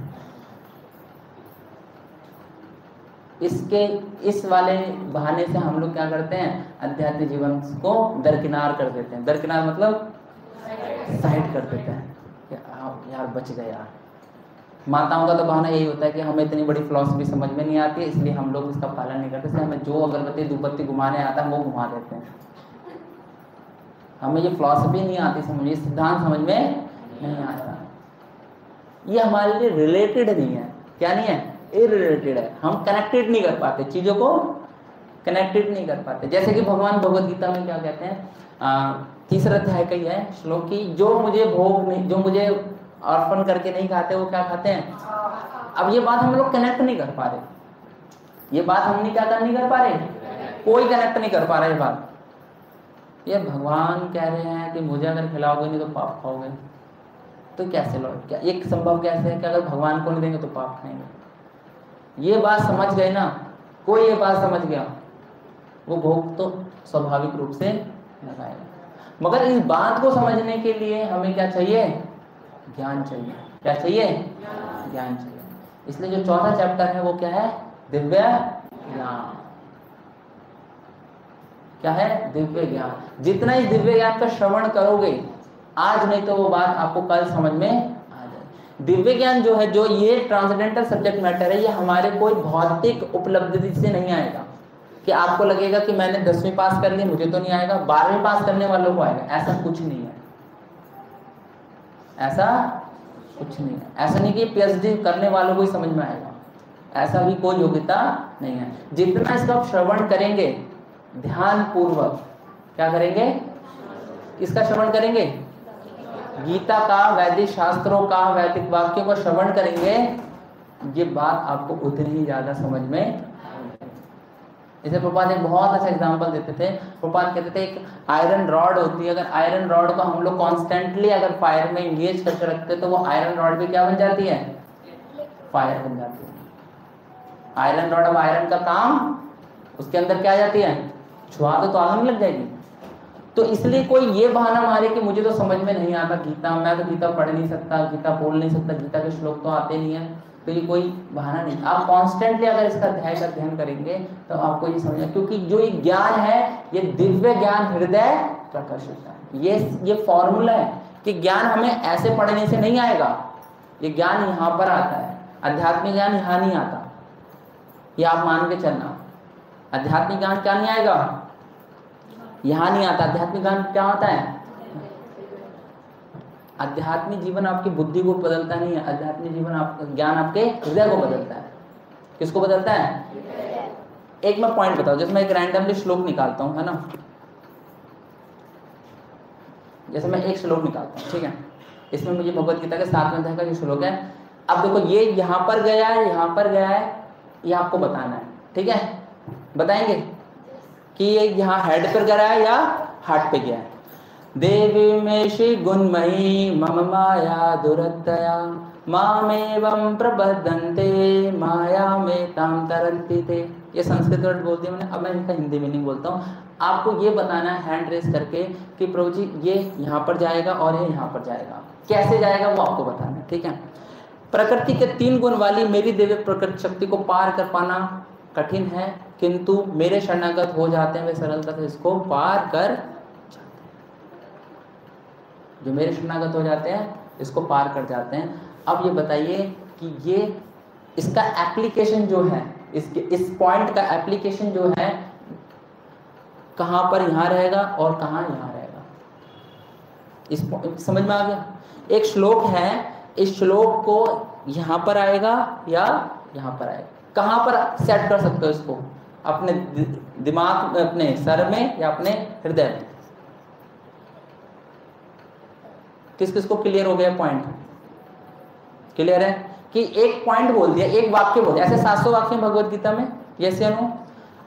इस वाले बहाने से हम लोग क्या करते हैं, अध्यात्मिक जीवन को दरकिनार कर देते हैं। दरकिनार मतलब साइड कर देते हैं कि यार बच गए यार। माताओं का तो बहाना यही होता है कि हमें इतनी बड़ी फिलॉसफी समझ में नहीं आती है, इसलिए हम लोग इसका पालन नहीं करते। इसलिए हमें जो अगरबत्ती धूपबत्ती घुमाने आता है वो घुमा देते हैं। हमें ये फिलॉसफी नहीं आती समझ, ये सिद्धांत समझ में नहीं आता, ये हमारे लिए रिलेटेड नहीं है। क्या नहीं है? इरिलेटेड है। हम कनेक्टेड नहीं कर पाते, चीजों को कनेक्टेड नहीं कर पाते। जैसे कि भगवान भगवद गीता में क्या कहते हैं, तीसरा अध्याय का ही है श्लोक की, जो मुझे भोग नहीं, जो मुझे अर्पण करके नहीं खाते वो क्या खाते हैं। अब ये बात हम लोग कनेक्ट नहीं कर पा रहे, ये बात हमने क्या नहीं कर पा रहे, कोई कनेक्ट नहीं कर पा रहा है बात। ये भगवान कह रहे हैं कि मुझे अगर खिलाओगे नहीं तो पाप खाओगे, तो कैसे लोग, क्या एक संभव कैसे है कि अगर भगवान को नहीं देंगे तो पाप खाएंगे। ये बात समझ गए ना, कोई ये बात समझ गया, वो भोग तो स्वाभाविक रूप से लगाएगा। मगर इस बात को समझने के लिए हमें क्या चाहिए, ज्ञान चाहिए। क्या चाहिए? ज्ञान चाहिए। इसलिए जो चौथा चैप्टर है वो क्या है, दिव्य ज्ञान। क्या है? दिव्य ज्ञान। जितना इस दिव्य ज्ञान का श्रवण करोगे आज, नहीं तो वो बात आपको कल समझ में आ जाए। दिव्य ज्ञान जो है, जो ये ट्रांसेंडेंटल सब्जेक्ट मैटर है, ये हमारे कोई भौतिक उपलब्धि से नहीं आएगा कि आपको लगेगा कि मैंने 10वीं पास कर ली, मुझे तो नहीं आएगा, 12वीं पास करने वालों को आएगा। ऐसा कुछ नहीं है, ऐसा कुछ नहीं है। ऐसा नहीं कि PhD करने वालों को ही समझ में आएगा, ऐसा भी कोई योग्यता नहीं है। जितना इसका श्रवण करेंगे ध्यान पूर्वक, क्या करेंगे, किसका श्रवण करेंगे, गीता का, वैदिक शास्त्रों का, वैदिक वाक्यों का श्रवण करेंगे, ये बात आपको उतनी ही ज्यादा समझ में। इसे प्रभुपाद एक बहुत अच्छा एग्जांपल देते थे। प्रभुपाद कहते थे एक आयरन रॉड होती है, अगर आयरन रॉड को हम लोग कॉन्स्टेंटली अगर फायर में इंगेज करके रखते तो वो आयरन रॉड भी क्या बन जाती है, फायर बन जाती है। आयरन रॉड, अब आयरन का काम, उसके अंदर क्या आ जाती है, छुआ तो आग नहीं लग जाएगी। तो इसलिए कोई ये बहाना मारे कि मुझे तो समझ में नहीं आता गीता, मैं तो गीता पढ़ नहीं सकता, गीता बोल नहीं सकता, गीता के श्लोक तो आते नहीं है, तो ये कोई बहाना नहीं। आप कॉन्स्टेंटली अगर इसका अध्याय का अध्ययन करेंगे तो आपको ये समझ, क्योंकि जो ये ज्ञान है ये दिव्य ज्ञान हृदय प्रकाशित है। ये फॉर्मूला है कि ज्ञान हमें ऐसे पढ़ने से नहीं आएगा, ये ज्ञान यहाँ पर आता है। आध्यात्मिक ज्ञान यहाँ नहीं आता, ये आप मान के चलना। आध्यात्मिक ज्ञान क्या नहीं आएगा, यहाँ नहीं आता। आध्यात्मिक ज्ञान क्या होता है? आध्यात्मिक जीवन आपकी बुद्धि को बदलता नहीं है, आध्यात्मिक जीवन आपका ज्ञान आपके हृदय को बदलता है। किसको बदलता है? एक मैं पॉइंट बताऊं, जैसे मैं एक रैंडमली श्लोक निकालता हूं, है ना, जैसे मैं एक श्लोक निकालता हूं, ठीक है, इसमें मुझे भगवत गीता के 7वें अध्याय का जो श्लोक है, अब देखो ये यहाँ पर गया है, यहाँ पर गया है, ये आपको बताना है, ठीक है, बताएंगे कि ये यहाँ हेड पर गया है या हार्ट पे गया है। देवी में श्री गुणमयी मम माया दुरतया मामेवं प्रबद्धन्ते माया में ताम तरन्ति ते। ये संस्कृत वर्ड बोल दिया मैंने, अब मैं इनका हिंदी मीनिंग बोलता हूँ। आपको ये बताना है हैंड रेस करके कि प्रभु जी ये यहाँ पर जाएगा और ये यहाँ पर जाएगा, कैसे जाएगा वो आपको बताना है, ठीक है। प्रकृति के 3 गुण वाली मेरी दिव्य प्रकृति शक्ति को पार कर पाना कठिन है, किंतु मेरे शरणागत हो जाते हैं वे सरलता से इसको पार कर, जो मेरे शरणागत हो जाते हैं इसको पार कर जाते हैं। अब ये बताइए कि ये इसका एप्लीकेशन जो है, इस पॉइंट का एप्लीकेशन जो है कहाँ पर यहाँ रहेगा और कहाँ यहाँ रहेगा, इस समझ में आ गया। एक श्लोक है, इस श्लोक को यहाँ पर आएगा या यहाँ पर आएगा, कहाँ पर सेट कर सकते हो इसको, अपने दिमाग में, अपने सर में या अपने हृदय में। किस किस को क्लियर हो गया पॉइंट? क्लियर है कि एक पॉइंट बोल दिया, एक वाक्य बोल दिया, ऐसे 700 वाक्य भगवत गीता में, यस या नो।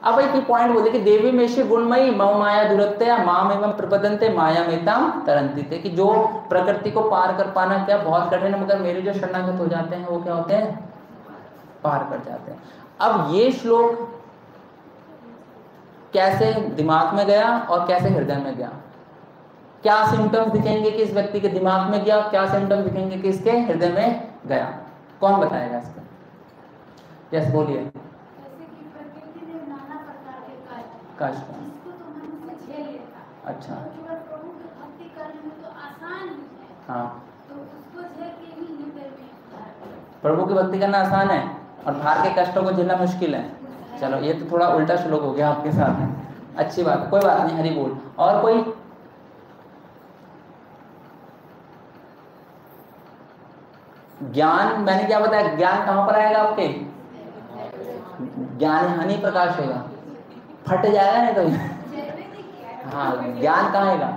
अब एक पॉइंट बोल दिया कि देवी में श्री गुणमयी मम माया दुरत्या माम एवं प्रपदन्ते माया मेताम तरन्ति ते, कि जो प्रकृति को पार कर पाना क्या बहुत कठिन है, मगर मेरे जो शरणागत हो जाते हैं वो क्या होते हैं, पार कर जाते हैं। अब ये श्लोक कैसे दिमाग में गया और कैसे हृदय में गया, क्या सिम्टम्स दिखेंगे कि इस व्यक्ति के दिमाग में गया, क्या सिम्टम्स दिखेंगे कि इसके हृदय में गया, कौन बताएगा इसका? यस बोलिए। जैसे कि प्रकृति ने नाना प्रकार के कष्ट, इसको तो मनुष्य झेल लेता। अच्छा, तो केवल प्रभु की भक्ति करने में तो आसान ही है। हाँ, तो उसको झेल के ही हृदय में प्रभु की भक्ति करना आसान है और बाहर के कष्टों को झेलना मुश्किल है। चलो ये तो थोड़ा उल्टा श्लोक हो गया आपके साथ, अच्छी बात है, कोई बात नहीं, हरि बोल। और कोई? ज्ञान, मैंने क्या बताया, ज्ञान कहां पर आएगा आपके? ज्ञान यहाँ नहीं प्रकाश होगा, फट जाएगा नहीं तो। हाँ, ज्ञान कहाँ आएगा?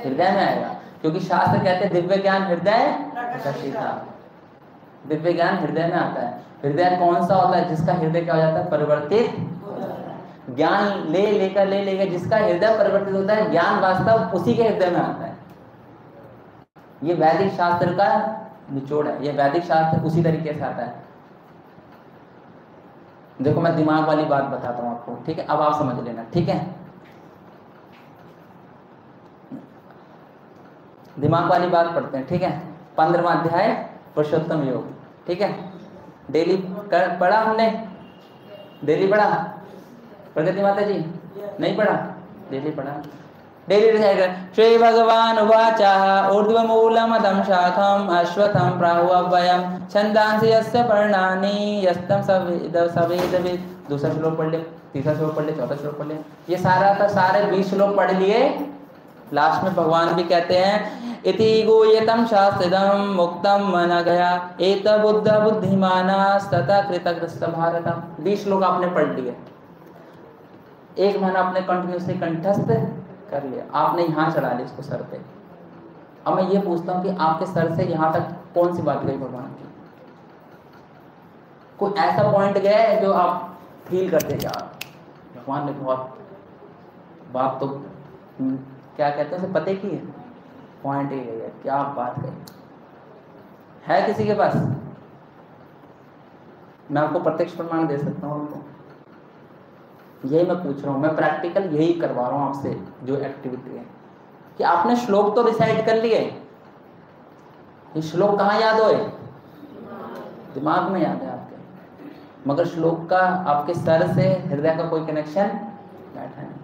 हृदय में आएगा, क्योंकि शास्त्र कहते हैं दिव्य ज्ञान हृदय प्रकाशिता, दिव्य ज्ञान हृदय में आता है। हृदय कौन सा होता है? जिसका हृदय क्या हो जाता है, परिवर्तित। ज्ञान ले लेकर जिसका हृदय परिवर्तित होता है, ज्ञान वास्तव उसी के हृदय में आता है। ये वैदिक शास्त्र का निचोड़ है, ये वैदिक शास्त्र उसी तरीके से आता है। देखो मैं दिमाग वाली बात बताता हूं आपको, ठीक है, अब आप समझ लेना, ठीक है। दिमाग वाली बात पढ़ते हैं, ठीक है। 15वां अध्याय पुरुषोत्तम योग, ठीक है, डेली पढ़ा हमने, डेली पढ़ा, प्रगति माता जी नहीं पढ़ा, डेली पढ़ा, डेली रिसाइट। श्री भगवान उवाच ऊर्ध्वमूलमदं शाखम् अश्वत्थं प्राहुरव्ययं छन्दांसि यस्य पर्णानि यस्तं सवेदवित्। दूसरा श्लोक पढ़ ले, तीसरा श्लोक पढ़ ले, चौथा श्लोक पढ़ ले। ये सारा का सारे 20 श्लोक पढ़ लिए। लास्ट में भगवान भी कहते हैं इति गुह्यतं शास्त्रदं मुक्तं मनघया एत बुद्ध बुद्धिमानास्तथा कृतग्रस्त भारत। 20 श्लोक आपने पढ़ लिए, 1 महीना आपने कंटिन्यूसली कंठस्थ कर लिया, आपने यहाँ चढ़ा लिया इसको सर पे। अब मैं ये पूछता हूँ कि आपके सर से यहाँ तक कौन सी बात गई भगवान की? कोई ऐसा पॉइंट गया है जो आप फील करते यार भगवान ने बहुत बात तो क्या कहते हैं उसे पते की है, पॉइंट ही है, क्या बात कही है किसी के पास? मैं आपको प्रत्यक्ष प्रमाण दे सकता हूँ आपको, यही मैं पूछ रहा हूँ, मैं प्रैक्टिकल यही करवा रहा हूँ आपसे। जो एक्टिविटी है कि आपने श्लोक तो रिसाइट कर लिए, ये श्लोक कहाँ याद होए? दिमाग में याद है आपके, मगर श्लोक का आपके सर से हृदय का कोई कनेक्शन बैठा नहीं।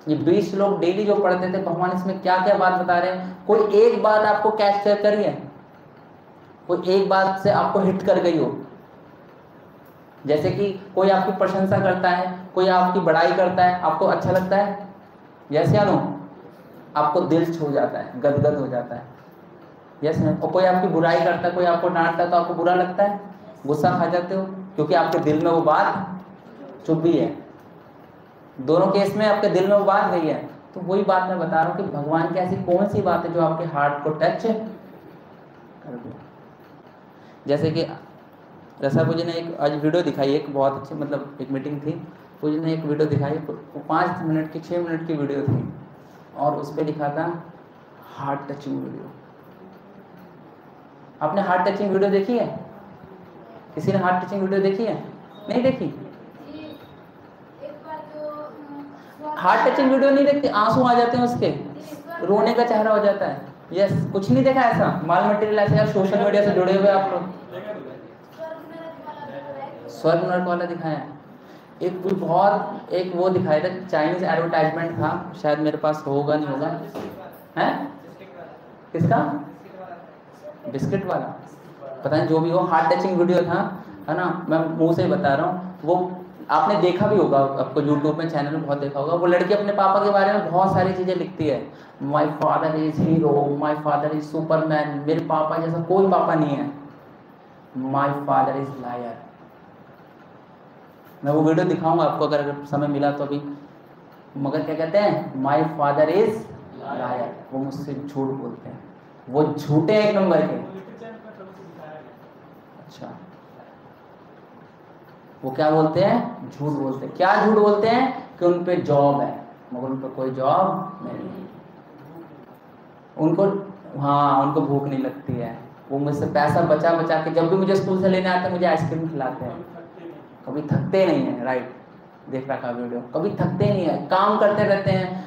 ये 20 श्लोक डेली जो पढ़ते थे, भगवान इसमें क्या क्या बात बता रहे हैं? कोई एक बात आपको कैप्चर करी है? कोई एक बात से आपको हिट कर गई हो? जैसे कि कोई आपकी प्रशंसा करता है, कोई आपकी बड़ाई करता है, आपको अच्छा लगता है? यस या नो? आपको दिल छू जाता है, गदगद हो जाता है। Yes no? और कोई आपकी बुराई करता है, कोई आपको डांटता है तो आपको बुरा लगता है, गुस्सा खा जाते हो, क्योंकि आपके दिल में वो बात चुभी है। दोनों केस में आपके दिल में वो बात गई है। तो वही बात मैं बता रहा हूँ कि भगवान की ऐसी कौन सी बात है जो आपके हार्ट को टच कर दे। जैसे कि रसा पूजी ने एक आज वीडियो दिखाई, एक बहुत अच्छी, मतलब एक मीटिंग थी, पूजी ने एक वीडियो दिखाई, 5 मिनट की 6 मिनट की वीडियो थी, और उस पर लिखा था हार्ट टचिंग वीडियो। आपने हार्ट टचिंग वीडियो देखी है? किसी ने हार्ट टचिंग वीडियो देखी है? नहीं देखी? हार्ट टचिंग वीडियो नहीं देखते, आंसू आ जाते हैं उसके, रोने का चेहरा हो जाता है। यस, कुछ नहीं देखा ऐसा? माल मटेरियल ऐसे, यार सोशल मीडिया से जुड़े हुए आप लोग, स्वर्ग नरक वाला दिखाया। एक भी बहुत, एक वो दिखाया था, चाइनीज एडवर्टाइजमेंट था, शायद मेरे पास होगा नहीं होगा, है किसका? बिस्किट वाला, पता नहीं, जो भी हो, हार्ट टचिंग वीडियो था, है ना, मैं मुंह से बता रहा हूँ। वो आपने देखा भी होगा, आपको यूट्यूब में चैनल में बहुत देखा होगा। वो लड़की अपने पापा के बारे में बहुत सारी चीजें लिखती है, my father is hero, my father is Superman, मेरे पापा जैसा कोई पापा नहीं है, माय फादर इज लायर। मैं वो वीडियो दिखाऊंगा आपको अगर समय मिला तो अभी, मगर क्या कहते हैं, माय फादर इज लायर, वो मुझसे झूठ बोलते हैं, वो झूठे एक नंबर के। अच्छा, वो क्या बोलते हैं? झूठ बोलते हैं। क्या झूठ बोलते हैं? कि उन पे जॉब है, मगर उन पे कोई जॉब नहीं है, उनको, हाँ, उनको भूख नहीं लगती है, वो मुझसे पैसा बचा बचा के, जब भी मुझे स्कूल से लेने आते हैं मुझे आइसक्रीम खिलाते हैं, कभी थकते नहीं है। राइट, देख रखा वीडियो, कभी थकते नहीं है, काम करते रहते हैं,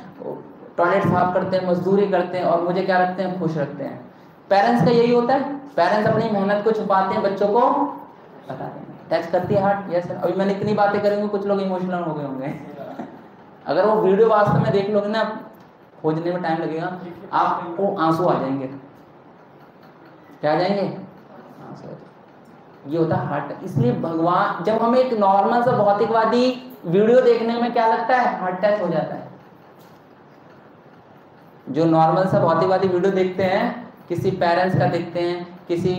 टॉयलेट साफ करते हैं, मजदूरी करते हैं, और मुझे क्या रखते हैं? खुश रखते हैं। पेरेंट्स का यही होता है, पेरेंट्स अपनी मेहनत को छुपाते हैं, बच्चों को बताते हैं। टच करती है हार्ट? Yes sir. अभी मैंने इतनी बातें करेंगे, कुछ लोग इमोशनल हो गए होंगे। अगर वो वीडियो वास्तव में देख लोगे ना, खोजने में टाइम लगेगा, आपको आंसू आ जाएंगे। क्या आ जाएंगे? आंसू आ जाएंगे। ये होता है हार्ट। इसलिए भगवान, जब हमें एक नॉर्मल सा भौतिकवादी वीडियो देखने में क्या लगता है? हार्ट टच हो जाता है। जो नॉर्मल सा भौतिकवादी वीडियो देखते हैं, किसी पेरेंट्स का देखते हैं, किसी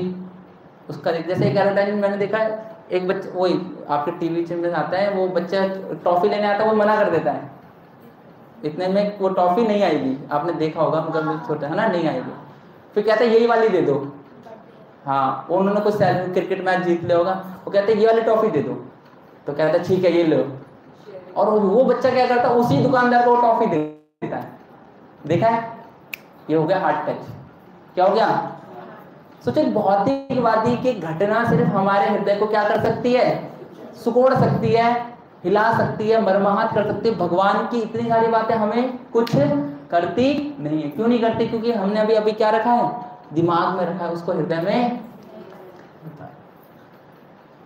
उसका, जैसे एक एडवर्टाइजमेंट मैंने देखा है, एक बच्चा, वही आपके टीवी में आता है, वो बच्चा टॉफी लेने आता है, वो मना कर देता है, इतने में वो टॉफी नहीं आएगी, आपने देखा होगा, मतलब छोटा है ना, नहीं आएगी, फिर कहते हैं यही वाली दे दो। हाँ, उन्होंने कुछ क्रिकेट मैच जीत लिया होगा, वो कहते हैं ये वाली टॉफी दे दो, तो कहता है ठीक है ये लो, और वो बच्चा क्या करता है, उसी दुकानदार को टॉफी दे देता है। देखा है? ये हो गया हार्ट टच। क्या हो गया? सोचो, भौतिकवादी की घटना सिर्फ हमारे हृदय को क्या कर सकती है? सुकोड़ सकती है, हिला सकती है, मर्माहत कर सकती है। भगवान की इतनी सारी बातें हमें कुछ करती नहीं है। क्यों नहीं करती? क्योंकि हमने अभी अभी क्या रखा है? दिमाग में रखा है, उसको हृदय में।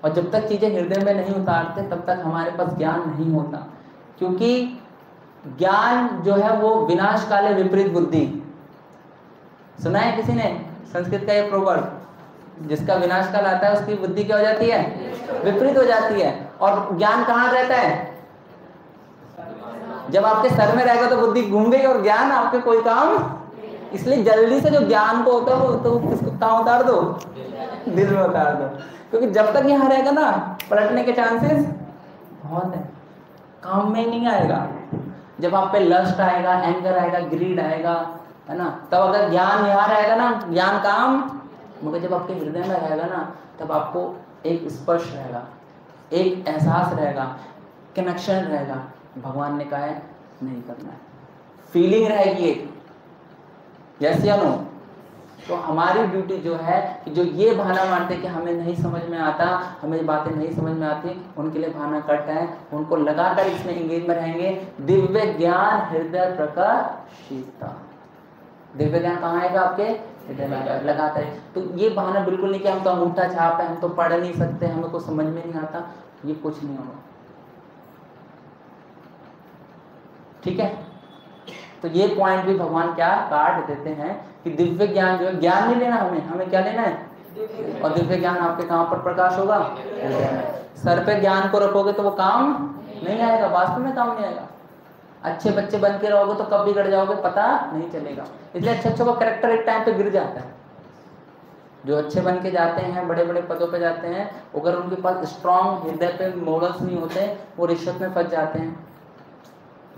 और जब तक चीजें हृदय में नहीं उतारते तब तक हमारे पास ज्ञान नहीं होता, क्योंकि ज्ञान जो है वो विनाश काले विपरीत बुद्धि। सुना है किसी ने संस्कृत का ये प्रोवर्ब? जिसका विनाश काल आता है उसकी बुद्धि क्या हो जाती है? विपरीत हो जाती है। और ज्ञान कहाँ रहता है? जब आपके सर में रहेगा तो बुद्धि घूम गई और ज्ञान आपके कोई काम। इसलिए जल्दी से जो ज्ञान को होता है वो तो किसको कहाँ उतार दो? दिल में उतार दो, क्योंकि जब तक यहाँ रहेगा ना पलटने के चांसेस बहुत है, काम में नहीं आएगा। जब आप पे लस्ट आएगा, एंगर आएगा, ग्रीड आएगा, है ना, तब अगर ज्ञान यहाँ रहेगा ना, ज्ञान काम, मगर जब आपके हृदय में रहेगा ना, तब आपको एक स्पर्श रहेगा, एक एहसास रहेगा, कनेक्शन रहेगा। भगवान ने कहा है नहीं करना है, फीलिंग रहेगी एक, यस या नो। तो हमारी ड्यूटी जो है कि जो ये बहाना मारते कि हमें नहीं समझ में आता, हमें बातें नहीं समझ में आती, उनके लिए बहाना कट है, उनको लगातार इसमें एंगेज में रहेंगे। दिव्य ज्ञान हृदय प्रकाशिता, दिव्य ज्ञान कहाँ आएगा? आपके हृदय में लगातार। तो ये बहाना बिल्कुल नहीं कि हम तो अंगूठा छाप है, हम तो पढ़ नहीं सकते, हमें कुछ समझ में नहीं आता, ये कुछ नहीं होगा। ठीक है, तो ये पॉइंट भी भगवान क्या काट देते हैं कि दिव्य ज्ञान जो है, ज्ञान नहीं लेना हमें, हमें क्या लेना है? और दिव्य ज्ञान आपके कहाँ पर प्रकाश होगा? सर पे ज्ञान को रखोगे तो वो काम नहीं आएगा, वास्तव में काम नहीं आएगा। अच्छे बच्चे बन के रहोगे तो कब बिगड़ जाओगे पता नहीं चलेगा। इसलिए अच्छे का कैरेक्टर एक टाइम पे गिर जाता है। जो अच्छे बन के जाते हैं, बड़े बड़े पदों पे जाते हैं, अगर उनके पास स्ट्रॉन्ग हृदय पे मोरल्स नहीं होते, वो रिश्वत में फंस जाते हैं,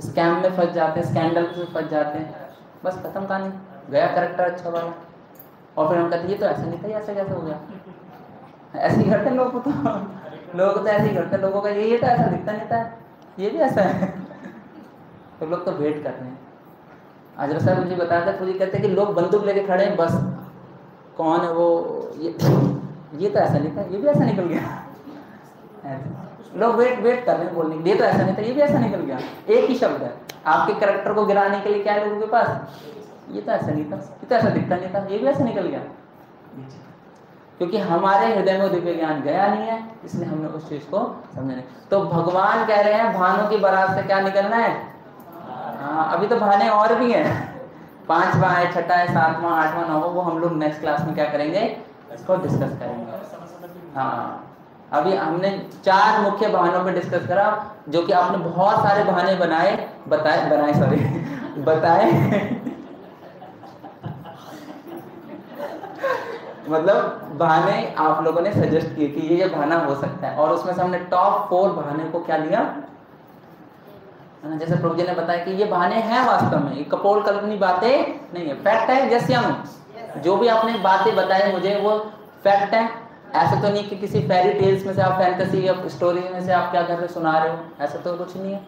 स्कैम में फंस जाते हैं, स्कैंडल में फंस जाते हैं, बस खत्म कहानी, गया कैरेक्टर अच्छा वाला। और फिर हम कहते हैं ये तो ऐसा नहीं था, ऐसा कैसे हो गया। ऐसे ही करते लोग तो ऐसे ही करते, लोगों का ये तो ऐसा दिखता नहीं था, ये भी ऐसा है। तो लोग तो वेट कर रहे हैं। आजरा साहब मुझे बताया था, मुझे कहते हैं कि लोग बंदूक लेके खड़े हैं, बस कौन है वो, ये तो ऐसा नहीं था, ये भी ऐसा निकल गया। लोग वेट कर रहे हैं बोलने के लिए, ये तो ऐसा नहीं था, ये भी ऐसा निकल गया। एक ही शब्द है, आपके कैरेक्टर को गिराने के लिए क्या है लोगों के पास, ये तो ऐसा नहीं था, ये तो ऐसा दिखता नहीं था, ये भी ऐसा निकल गया। क्योंकि हमारे हृदय में दिव्य ज्ञान गया नहीं है, इसलिए हमने उस चीज को समझा नहीं। तो भगवान कह रहे हैं भानों की बारात से क्या निकलना है। हाँ, अभी तो बहाने और भी हैं, 5वां है, 6ठा है, 7वां, 8वां, 9वां, वो हम लोग नेक्स्ट क्लास में क्या करेंगे, इसको डिस्कस करेंगे। हाँ, अभी हमने 4 मुख्य बहानों पे डिस्कस करा, जो कि आपने बहुत सारे बहाने बताए मतलब बहाने आप लोगों ने सजेस्ट किए कि ये बहाना हो सकता है, और उसमें से हमने टॉप 4 बहाने को क्या लिया, जैसे प्रभु जी ने बताया कि ये बहाने हैं वास्तव में, ये कपोल कल्पनी बातें नहीं है, फैक्ट है। यस या नो, जो भी आपने बातें बताई मुझे वो फैक्ट है। ऐसा तो नहीं कि किसी फेरी टेल्स में से आप, फैंटेसी या स्टोरी में से आप क्या कर रहे सुना रहे हो, ऐसा तो कुछ नहीं है।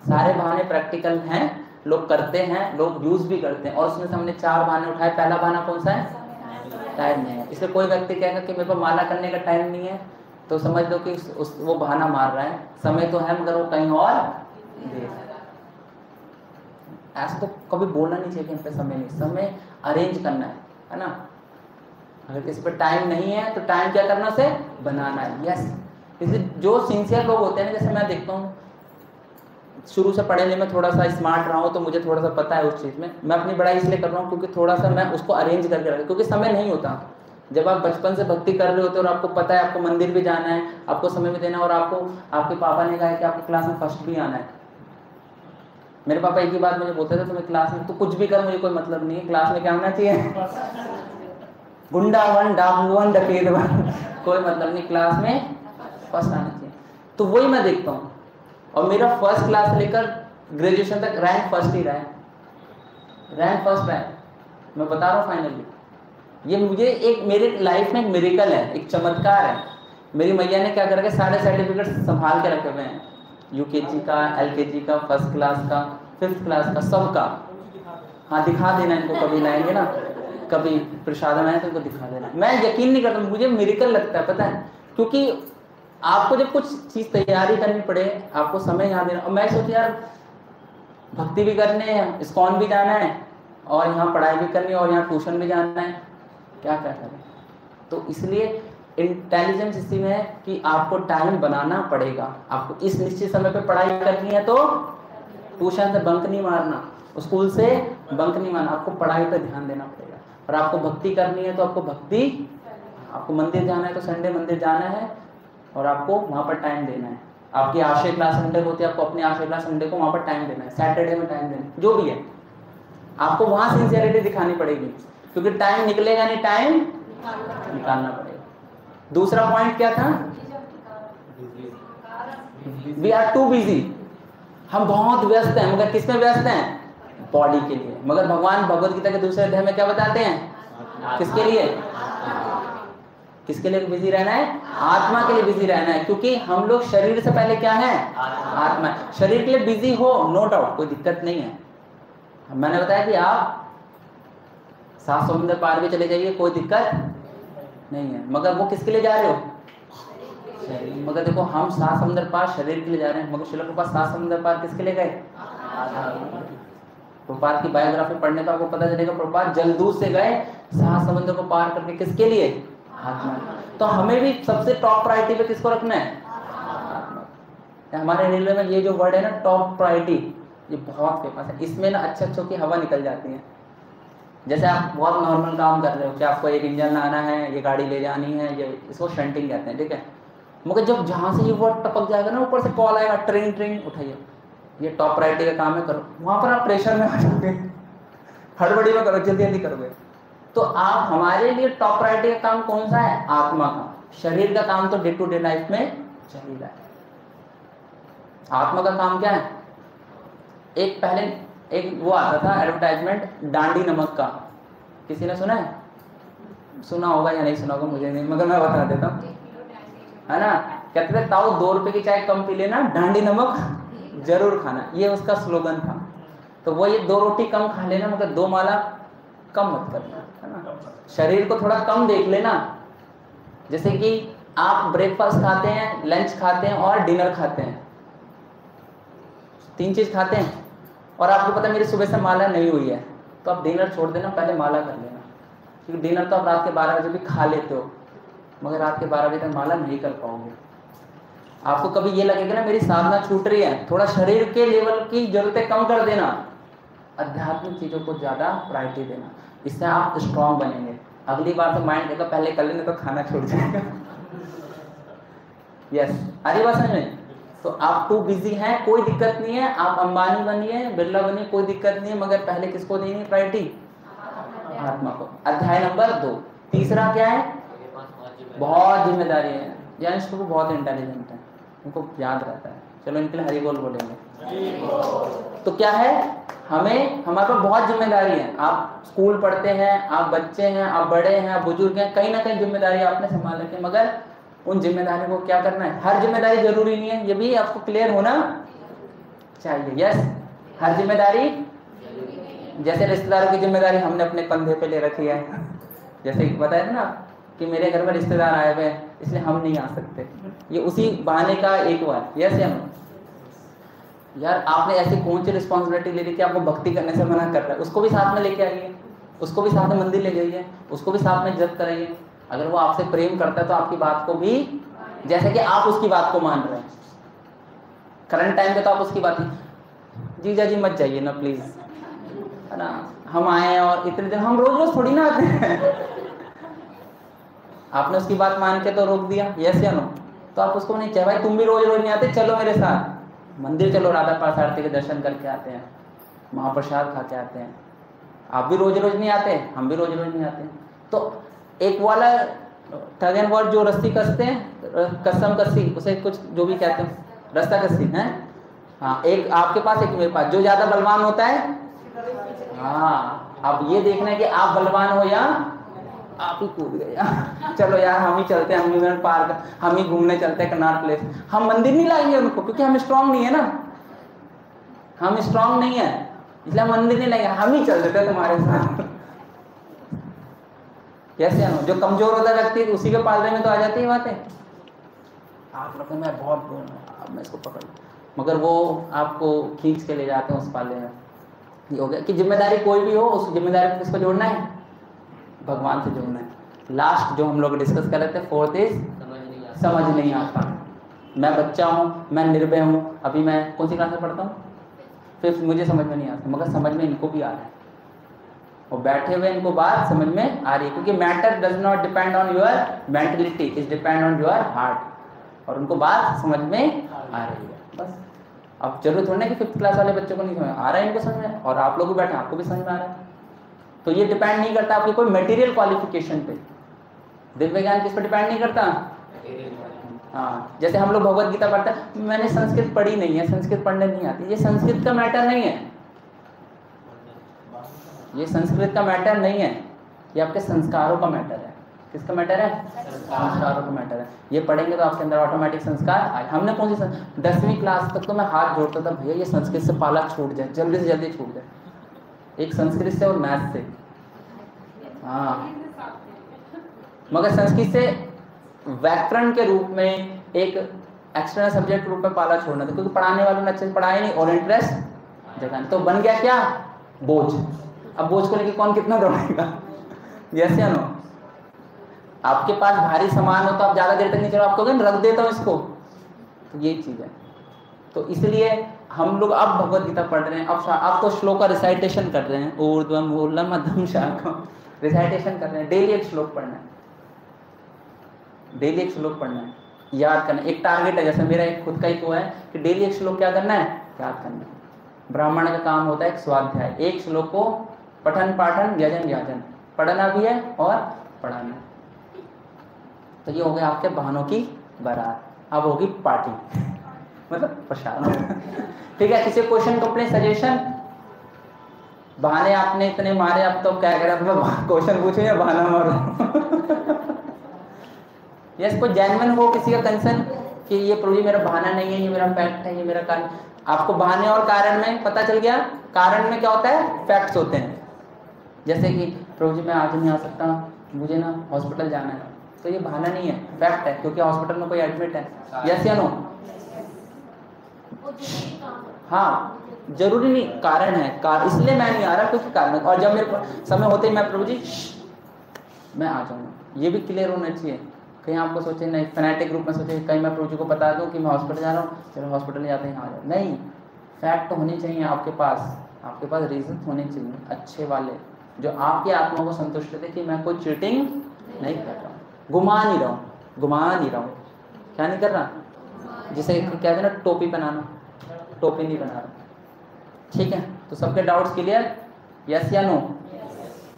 सारे बहाने प्रैक्टिकल हैं, लोग करते हैं, लोग यूज भी करते हैं। और उसमें से हमने 4 बहाने उठाए। पहला बहाना कौन सा है, टाइम नहीं है। इसलिए कोई व्यक्ति कहेगा कि मेरे पास माला करने का टाइम नहीं है, तो समझ लो कि वो बहाना मार रहा है। समय तो है मगर वो कहीं और, ऐसा तो कभी बोलना नहीं चाहिए कि इन पे समय नहीं, समय अरेंज करना है ना। अगर किसी पे टाइम नहीं है तो टाइम क्या करना से बनाना है। यस, इसलिए जो सिंसियर लोग होते हैं, जैसे मैं देखता हूँ, शुरू से पढ़ने में थोड़ा सा स्मार्ट रहा हूँ तो मुझे थोड़ा सा पता है उस चीज़ में। मैं अपनी बड़ाई इसलिए कर रहा हूँ क्योंकि थोड़ा सा मैं उसको अरेंज करके रखा, क्योंकि समय नहीं होता। जब आप बचपन से भक्ति कर रहे होते हो और आपको पता है आपको मंदिर भी जाना है, आपको समय भी देना है, और आपको आपके पापा ने कहा है कि आपको क्लास में फर्स्ट भी आना है। मेरे पापा एक ही बात मुझे बोलते थे, तुम्हें क्लास में तो कुछ भी कर, मुझे कोई मतलब नहीं है, क्लास में क्या होना चाहिए, गुंडा 1, डाकू 1, डकैत 1, कोई मतलब नहीं, क्लास में फर्स्ट आना चाहिए। तो वही मैं देखता हूँ, और मेरा फर्स्ट क्लास से लेकर ग्रेजुएशन तक रैंक फर्स्ट ही रहा है, रैंक फर्स्ट रहा है, मैं बता रहा हूँ फाइनली। ये मुझे एक मेरे लाइफ में एक मिरेकल है, एक चमत्कार है। मेरी मैया ने क्या करके सारे सर्टिफिकेट संभाल के रखे हुए हैं, यूकेजी का, एलकेजी का, फर्स्ट क्लास का, 5th क्लास का, सबका। हाँ, दिखा देना इनको, कभी लाएंगे ना, कभी प्रसाद में आए तो इनको दिखा देना। मैं यकीन नहीं करता, मुझे मिरेकल लगता है, पता है, क्योंकि आपको जब कुछ चीज तैयारी करनी पड़े, आपको समय यहाँ देना। और मैं सोच यार भक्ति भी करने है, इस्कॉन भी जाना है, और यहाँ पढ़ाई भी करनी है, और यहाँ ट्यूशन भी जाना है, क्या क्या करें। तो इसलिए इंटेलिजेंस इसी में है कि आपको टाइम बनाना पड़ेगा। आपको इस निश्चित समय पे पढ़ाई करनी है तो ट्यूशन से बंक नहीं मारना, स्कूल से बंक नहीं मारना, आपको पढ़ाई पर ध्यान देना पड़ेगा। और आपको भक्ति करनी है तो आपको मंदिर जाना है तो संडे मंदिर जाना है, और आपको वहाँ पर टाइम देना है। आपकी आश्रय क्लास संडे होती है, आपको अपनी आश्रय क्लास संडे को वहाँ पर टाइम देना है, सैटरडे में टाइम देना है, जो भी है आपको वहाँ सिंसियरिटी दिखानी पड़ेगी, क्योंकि टाइम निकलेगा नहीं, टाइम निकालना पड़ेगा। दूसरा पॉइंट क्या था, वी आर टू बिजी, हम बहुत व्यस्त हैं, मगर किसमें व्यस्त हैं, बॉडी के लिए। मगर भगवान भगवद गीता के दूसरे अध्याय में क्या बताते हैं, किसके लिए, किसके लिए बिजी रहना है, आत्मा के लिए बिजी रहना है। क्योंकि हम लोग शरीर से पहले क्या है, आत्मा। शरीर के लिए बिजी हो, नो डाउट, कोई दिक्कत नहीं है। मैंने बताया कि आप 7 समुद्र पार भी चले जाइए, कोई दिक्कत नहीं है, मगर वो किसके लिए जा रहे हो, शरीर। मगर देखो हम 7 समुद्र पार शरीर के लिए जा रहे हैं, मगर श्रील प्रभुपाद 7 समुद्र पार किसके लिए गए, प्रभुपाद की बायोग्राफी पढ़ने तो आपको पता चलेगा, प्रभुपाद जलदूत से गए 7 समुद्र को पार करके, किसके लिए, आत्मा। तो हमें भी सबसे टॉप प्रायोरिटी पे किसको रखना है, हमारे रेलवे में ये जो वर्ड है ना, टॉप प्रायोरिटी, ये बहुत फेमस है। इसमें ना अच्छे की हवा निकल जाती है। जैसे आप बहुत नॉर्मल काम कर रहे हो कि आपको एक इंजन लाना है, ये गाड़ी ले जानी है, ये इसको शंटिंग कहते हैं, ठीक है। मगर जब जहाँ से ये वर्ड टपक जाएगा ना, ऊपर से कॉल आएगा, ट्रेन ट्रेन उठाइए, ये टॉप प्रायोरिटी का काम है, करो, वहां पर आप प्रेशर में आ जाओगे, हड़बड़ी में करो, जल्दी जल्दी करोगे। तो आप, हमारे लिए टॉप प्रायोरिटी का काम कौन सा है? आत्मा का। शरीर का काम तो डे टू डे लाइफ में चल ही रहा है। आत्मा का काम क्या है? एक पहले एक वो आता था एडवर्टाइजमेंट डांडी नमक का, किसी ने सुना है? सुना होगा या नहीं सुना होगा मुझे नहीं, मगर मैं बता देता हूँ, है ना। कहते थे ताऊ 2 रुपए की चाय कम पी लेना, डांडी नमक जरूर खाना, ये उसका स्लोगन था। तो वो ये 2 रोटी कम खा लेना, मगर 2 माला कम मत करना, है ना। शरीर को थोड़ा कम देख लेना। जैसे कि आप ब्रेकफास्ट खाते हैं, लंच खाते हैं और डिनर खाते हैं, 3 चीज खाते हैं, और आपको पता है मेरी सुबह से माला नहीं हुई है, तो आप डिनर छोड़ देना, पहले माला कर लेना। क्योंकि डिनर तो आप रात के 12 बजे भी खा लेते हो, मगर रात के 12 बजे तक माला नहीं कर पाओगे। आपको कभी ये लगेगा ना मेरी साधना छूट रही है, थोड़ा शरीर के लेवल की जरूरतें कम कर देना, आध्यात्मिक चीजों को ज्यादा प्रायोरिटी देना, इससे आप स्ट्रांग बनेंगे। अगली बार तो माइंड देगा पहले कर लेने तो खाना छूट जाएगा। यस, अरे बात समझ में। तो आप टू बिजी हैं, कोई दिक्कत नहीं है, आप अंबानी बनिए, बिरला बनिए, कोई दिक्कत नहीं है, मगर पहले किसको देनी है प्रायोरिटी? आत्मा को। अध्याय नंबर 2। तीसरा क्या है? बहुत जिम्मेदारी है। यंश को बहुत इंटेलिजेंट है, उनको याद रहता है। चलो इनके लिए हरि बोल बोलेंगे। तो क्या है, हमें, हमारे पास बहुत जिम्मेदारी है। आप स्कूल पढ़ते हैं, आप बच्चे हैं, आप बड़े हैं, आप बुजुर्ग हैं, कहीं ना कहीं जिम्मेदारी आपने संभाल रखी है, मगर उन जिम्मेदारी को क्या करना है? हर जिम्मेदारी जरूरी नहीं है, ये भी आपको क्लियर होना चाहिए। यस, हर जिम्मेदारी, जैसे रिश्तेदारों की जिम्मेदारी हमने अपने कंधे पे ले रखी है, जैसे बताया था ना कि मेरे घर में रिश्तेदार आए हुए हैं इसलिए हम नहीं आ सकते, ये उसी बहाने का एक हुआ है। यस या नो? यार आपने ऐसी कौन सी रिस्पॉन्सिबिलिटी ले ली कि आपको भक्ति करने से मना कर रहा है? उसको भी साथ में लेके आइए, उसको भी साथ में मंदिर ले जाइए, उसको भी साथ में जप कराइए। अगर वो आपसे प्रेम करता है तो आपकी बात को भी, जैसे कि आप उसकी बात को मान रहे हैं, करंट टाइम पे तो आप उसकी बात नहीं, जीजा जी मत जाइए ना प्लीज, है ना, हम आए हैं और इतने दिन, हम रोज रोज थोड़ी ना आते हैं। आपने उसकी बात मान के तो रोक दिया। यस या नो? तो आप उसको नहीं चाहिए भाई तुम भी रोज रोज नहीं आते, चलो मेरे साथ मंदिर चलो, राधा पार्थ आरती के दर्शन करके आते हैं, महाप्रसाद खा के आते हैं। आप भी रोज रोज नहीं आते, हम भी रोज रोज नहीं आते। तो एक वाला टग एंड वर्ड जो रस्सी कसते हैं, कसम कस्सी, उसे कुछ जो भी कहते हैं, रास्ता कस्सी है। हाँ, एक आपके पास एक मेरे पास, जो ज्यादा बलवान होता है, हाँ, अब ये देखना है कि आप बलवान हो या आप ही कूद गए। चलो यार हम ही चलते हैं, अम्यूजमेंट पार्क, हम ही घूमने चलते हैं कनाट प्लेस। हम मंदिर नहीं लाएंगे उनको, क्योंकि हम स्ट्रांग नहीं है ना, हम स्ट्रांग नहीं है, इसलिए हम मंदिर नहीं लाएंगे, हम ही चल देते हैं तुम्हारे साथ। कैसे है? जो कमजोर होता है व्यक्ति, उसी के पालने में तो आ जाती है बातें। आप लोग मैं बहुत बोल रहा हूँ, अब मैं इसको पकड़, मगर वो आपको खींच के ले जाते हैं उस पाले में। ये हो गया कि जिम्मेदारी कोई भी हो, उस जिम्मेदारी को किसको जोड़ना है? भगवान से जोड़ना है। लास्ट जो हम लोग डिस्कस कर रहे थे, 4th इज समझ नहीं आता। मैं बच्चा हूँ, मैं निर्भय हूँ, अभी मैं कौन सी क्लास में पढ़ता हूँ? 5th, मुझे समझ में नहीं आता, मगर समझ में इनको भी आ रहा है, और बैठे हुए इनको बात समझ में आ रही है, क्योंकि matter does not depend on your mentality, is depend on your heart, और उनको बात समझ में आ रही है। बस अब जरूरत होने की 5th क्लास वाले बच्चों को नहीं समझ आ रहा है, इनको समझ में, और आप लोग भी बैठे आपको भी समझ में आ रहा है। तो ये डिपेंड नहीं करता आपकी कोई मटेरियल क्वालिफिकेशन पे। दिव्य ज्ञान किस पर डिपेंड नहीं करता? हाँ, जैसे हम लोग भगवत गीता पढ़ते हैं, मैंने संस्कृत पढ़ी नहीं है, संस्कृत पढ़ने नहीं आती, ये संस्कृत का मैटर नहीं है, ये संस्कृत का मैटर नहीं है, ये आपके संस्कारों का मैटर है। किसका मैटर है? संस्कारों का मैटर है। ये पढ़ेंगे तो आपके अंदर ऑटोमेटिक संस्कार आए। हमने कौन सी 10वीं क्लास तक तो मैं हाथ जोड़ता था, भैया ये संस्कृत से पाला छूट जाए, जल्दी से जल्दी छूट जाए, एक संस्कृत से और मैथ से। हाँ, मगर संस्कृत से व्याकरण के रूप में एक एक्सटर्नल सब्जेक्ट के रूप में पाला छोड़ना था, क्योंकि पढ़ाने वालों ने अच्छे से पढ़ाया नहीं और इंटरेस्ट जगह, तो बन गया क्या? बोझ। अब बोझ को लेकर कौन कितना दौड़ेगा? यस या नो? आपके पास भारी सामान हो तो आप ज्यादा देर तक नहीं चलो, आप कहोगे रख देता हूँ इसको, तो यही चीज है। तो इसलिए हम लोग अब भगवत गीता पढ़ रहे हैं, अब तो श्लोक का रिसाइटेशन कर रहे हैं, ऊर्ध्वम मूलम अधम शाखम, रिसाइटेशन कर रहे हैं। डेली एक श्लोक पढ़ना है, डेली एक श्लोक पढ़ना है। याद करना, एक टारगेट है। जैसे मेरा एक खुद का ही तो है कि डेली एक श्लोक क्या करना है, याद करना है। ब्राह्मण का काम होता है एक स्वाध्याय, एक श्लोक को पठन पाठन यजन याजन, पढ़ना भी है और पढ़ाना। तो ये हो गया आपके बहनों की बारात। अब होगी पार्टी, मतलब प्रसाद। ठीक है, किसी क्वेश्चन को अपने सजेशन, बहाने आपने इतने मारे, अब तो क्या करें, अब क्वेश्चन पूछो या बहाना मारो। यस, कोई जेन्युइन हो किसी का कंसर्न कि ये प्रभु जी मेरा बहाना नहीं है, ये मेरा फैक्ट है, ये मेरा कारण। आपको बहाने और कारण में पता चल गया। कारण में क्या होता है, फैक्ट्स होते हैं। जैसे कि प्रभु जी मैं आज नहीं आ सकता, मुझे ना हॉस्पिटल जाना है, तो ये बहाना नहीं है, फैक्ट है, क्योंकि हॉस्पिटल में कोई एडमिट है। यस या नो? हाँ, जरूरी नहीं, कारण है, इसलिए मैं नहीं आ रहा क्योंकि कारण है। और जब मेरे समय होते ही मैं प्रभु जी मैं आ जाऊंगा, ये भी क्लियर होना चाहिए। कहीं आपको सोचे नहीं, फैनेटिक ग्रुप में सोचे कहीं मैं प्रभु जी को बता दूं कि मैं हॉस्पिटल जा रहा हूँ, चलो हॉस्पिटल नहीं जाते हैं, आ जाओ। नहीं, फैक्ट तो होने चाहिए आपके पास रीजन होने चाहिए अच्छे वाले, जो आपकी आत्मा को संतुष्ट करते कि मैं कोई चीटिंग नहीं कर रहा हूँ, घुमा नहीं रहा हूँ। क्या नहीं कर रहा, जिसे कहते हैं ना टोपी बनाना, टोपी नहीं बना रहा। ठीक है, तो सबके डाउट्स क्लियर? यस या नो?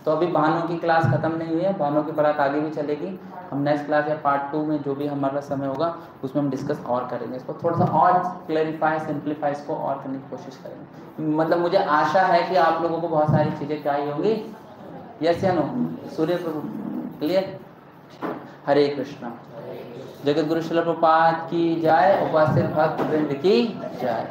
तो अभी बहनों की क्लास खत्म नहीं हुई है, बहनों की बारात आगे भी चलेगी। हम नेक्स्ट क्लास या पार्ट 2 में जो भी हमारा समय होगा उसमें हम डिस्कस और करेंगे, इसको थोड़ा सा और क्लैरिफाई, सिंप्लीफाई इसको और करने की कोशिश करेंगे। मतलब मुझे आशा है कि आप लोगों को बहुत सारी चीज़ें क्या ही होंगी। यस या नो? सूर्य प्रभु क्लियर? हरे कृष्णा। जगत गुरु श्रील प्रभुपाद की जय, उपस्थित भक्त वृंद की जय।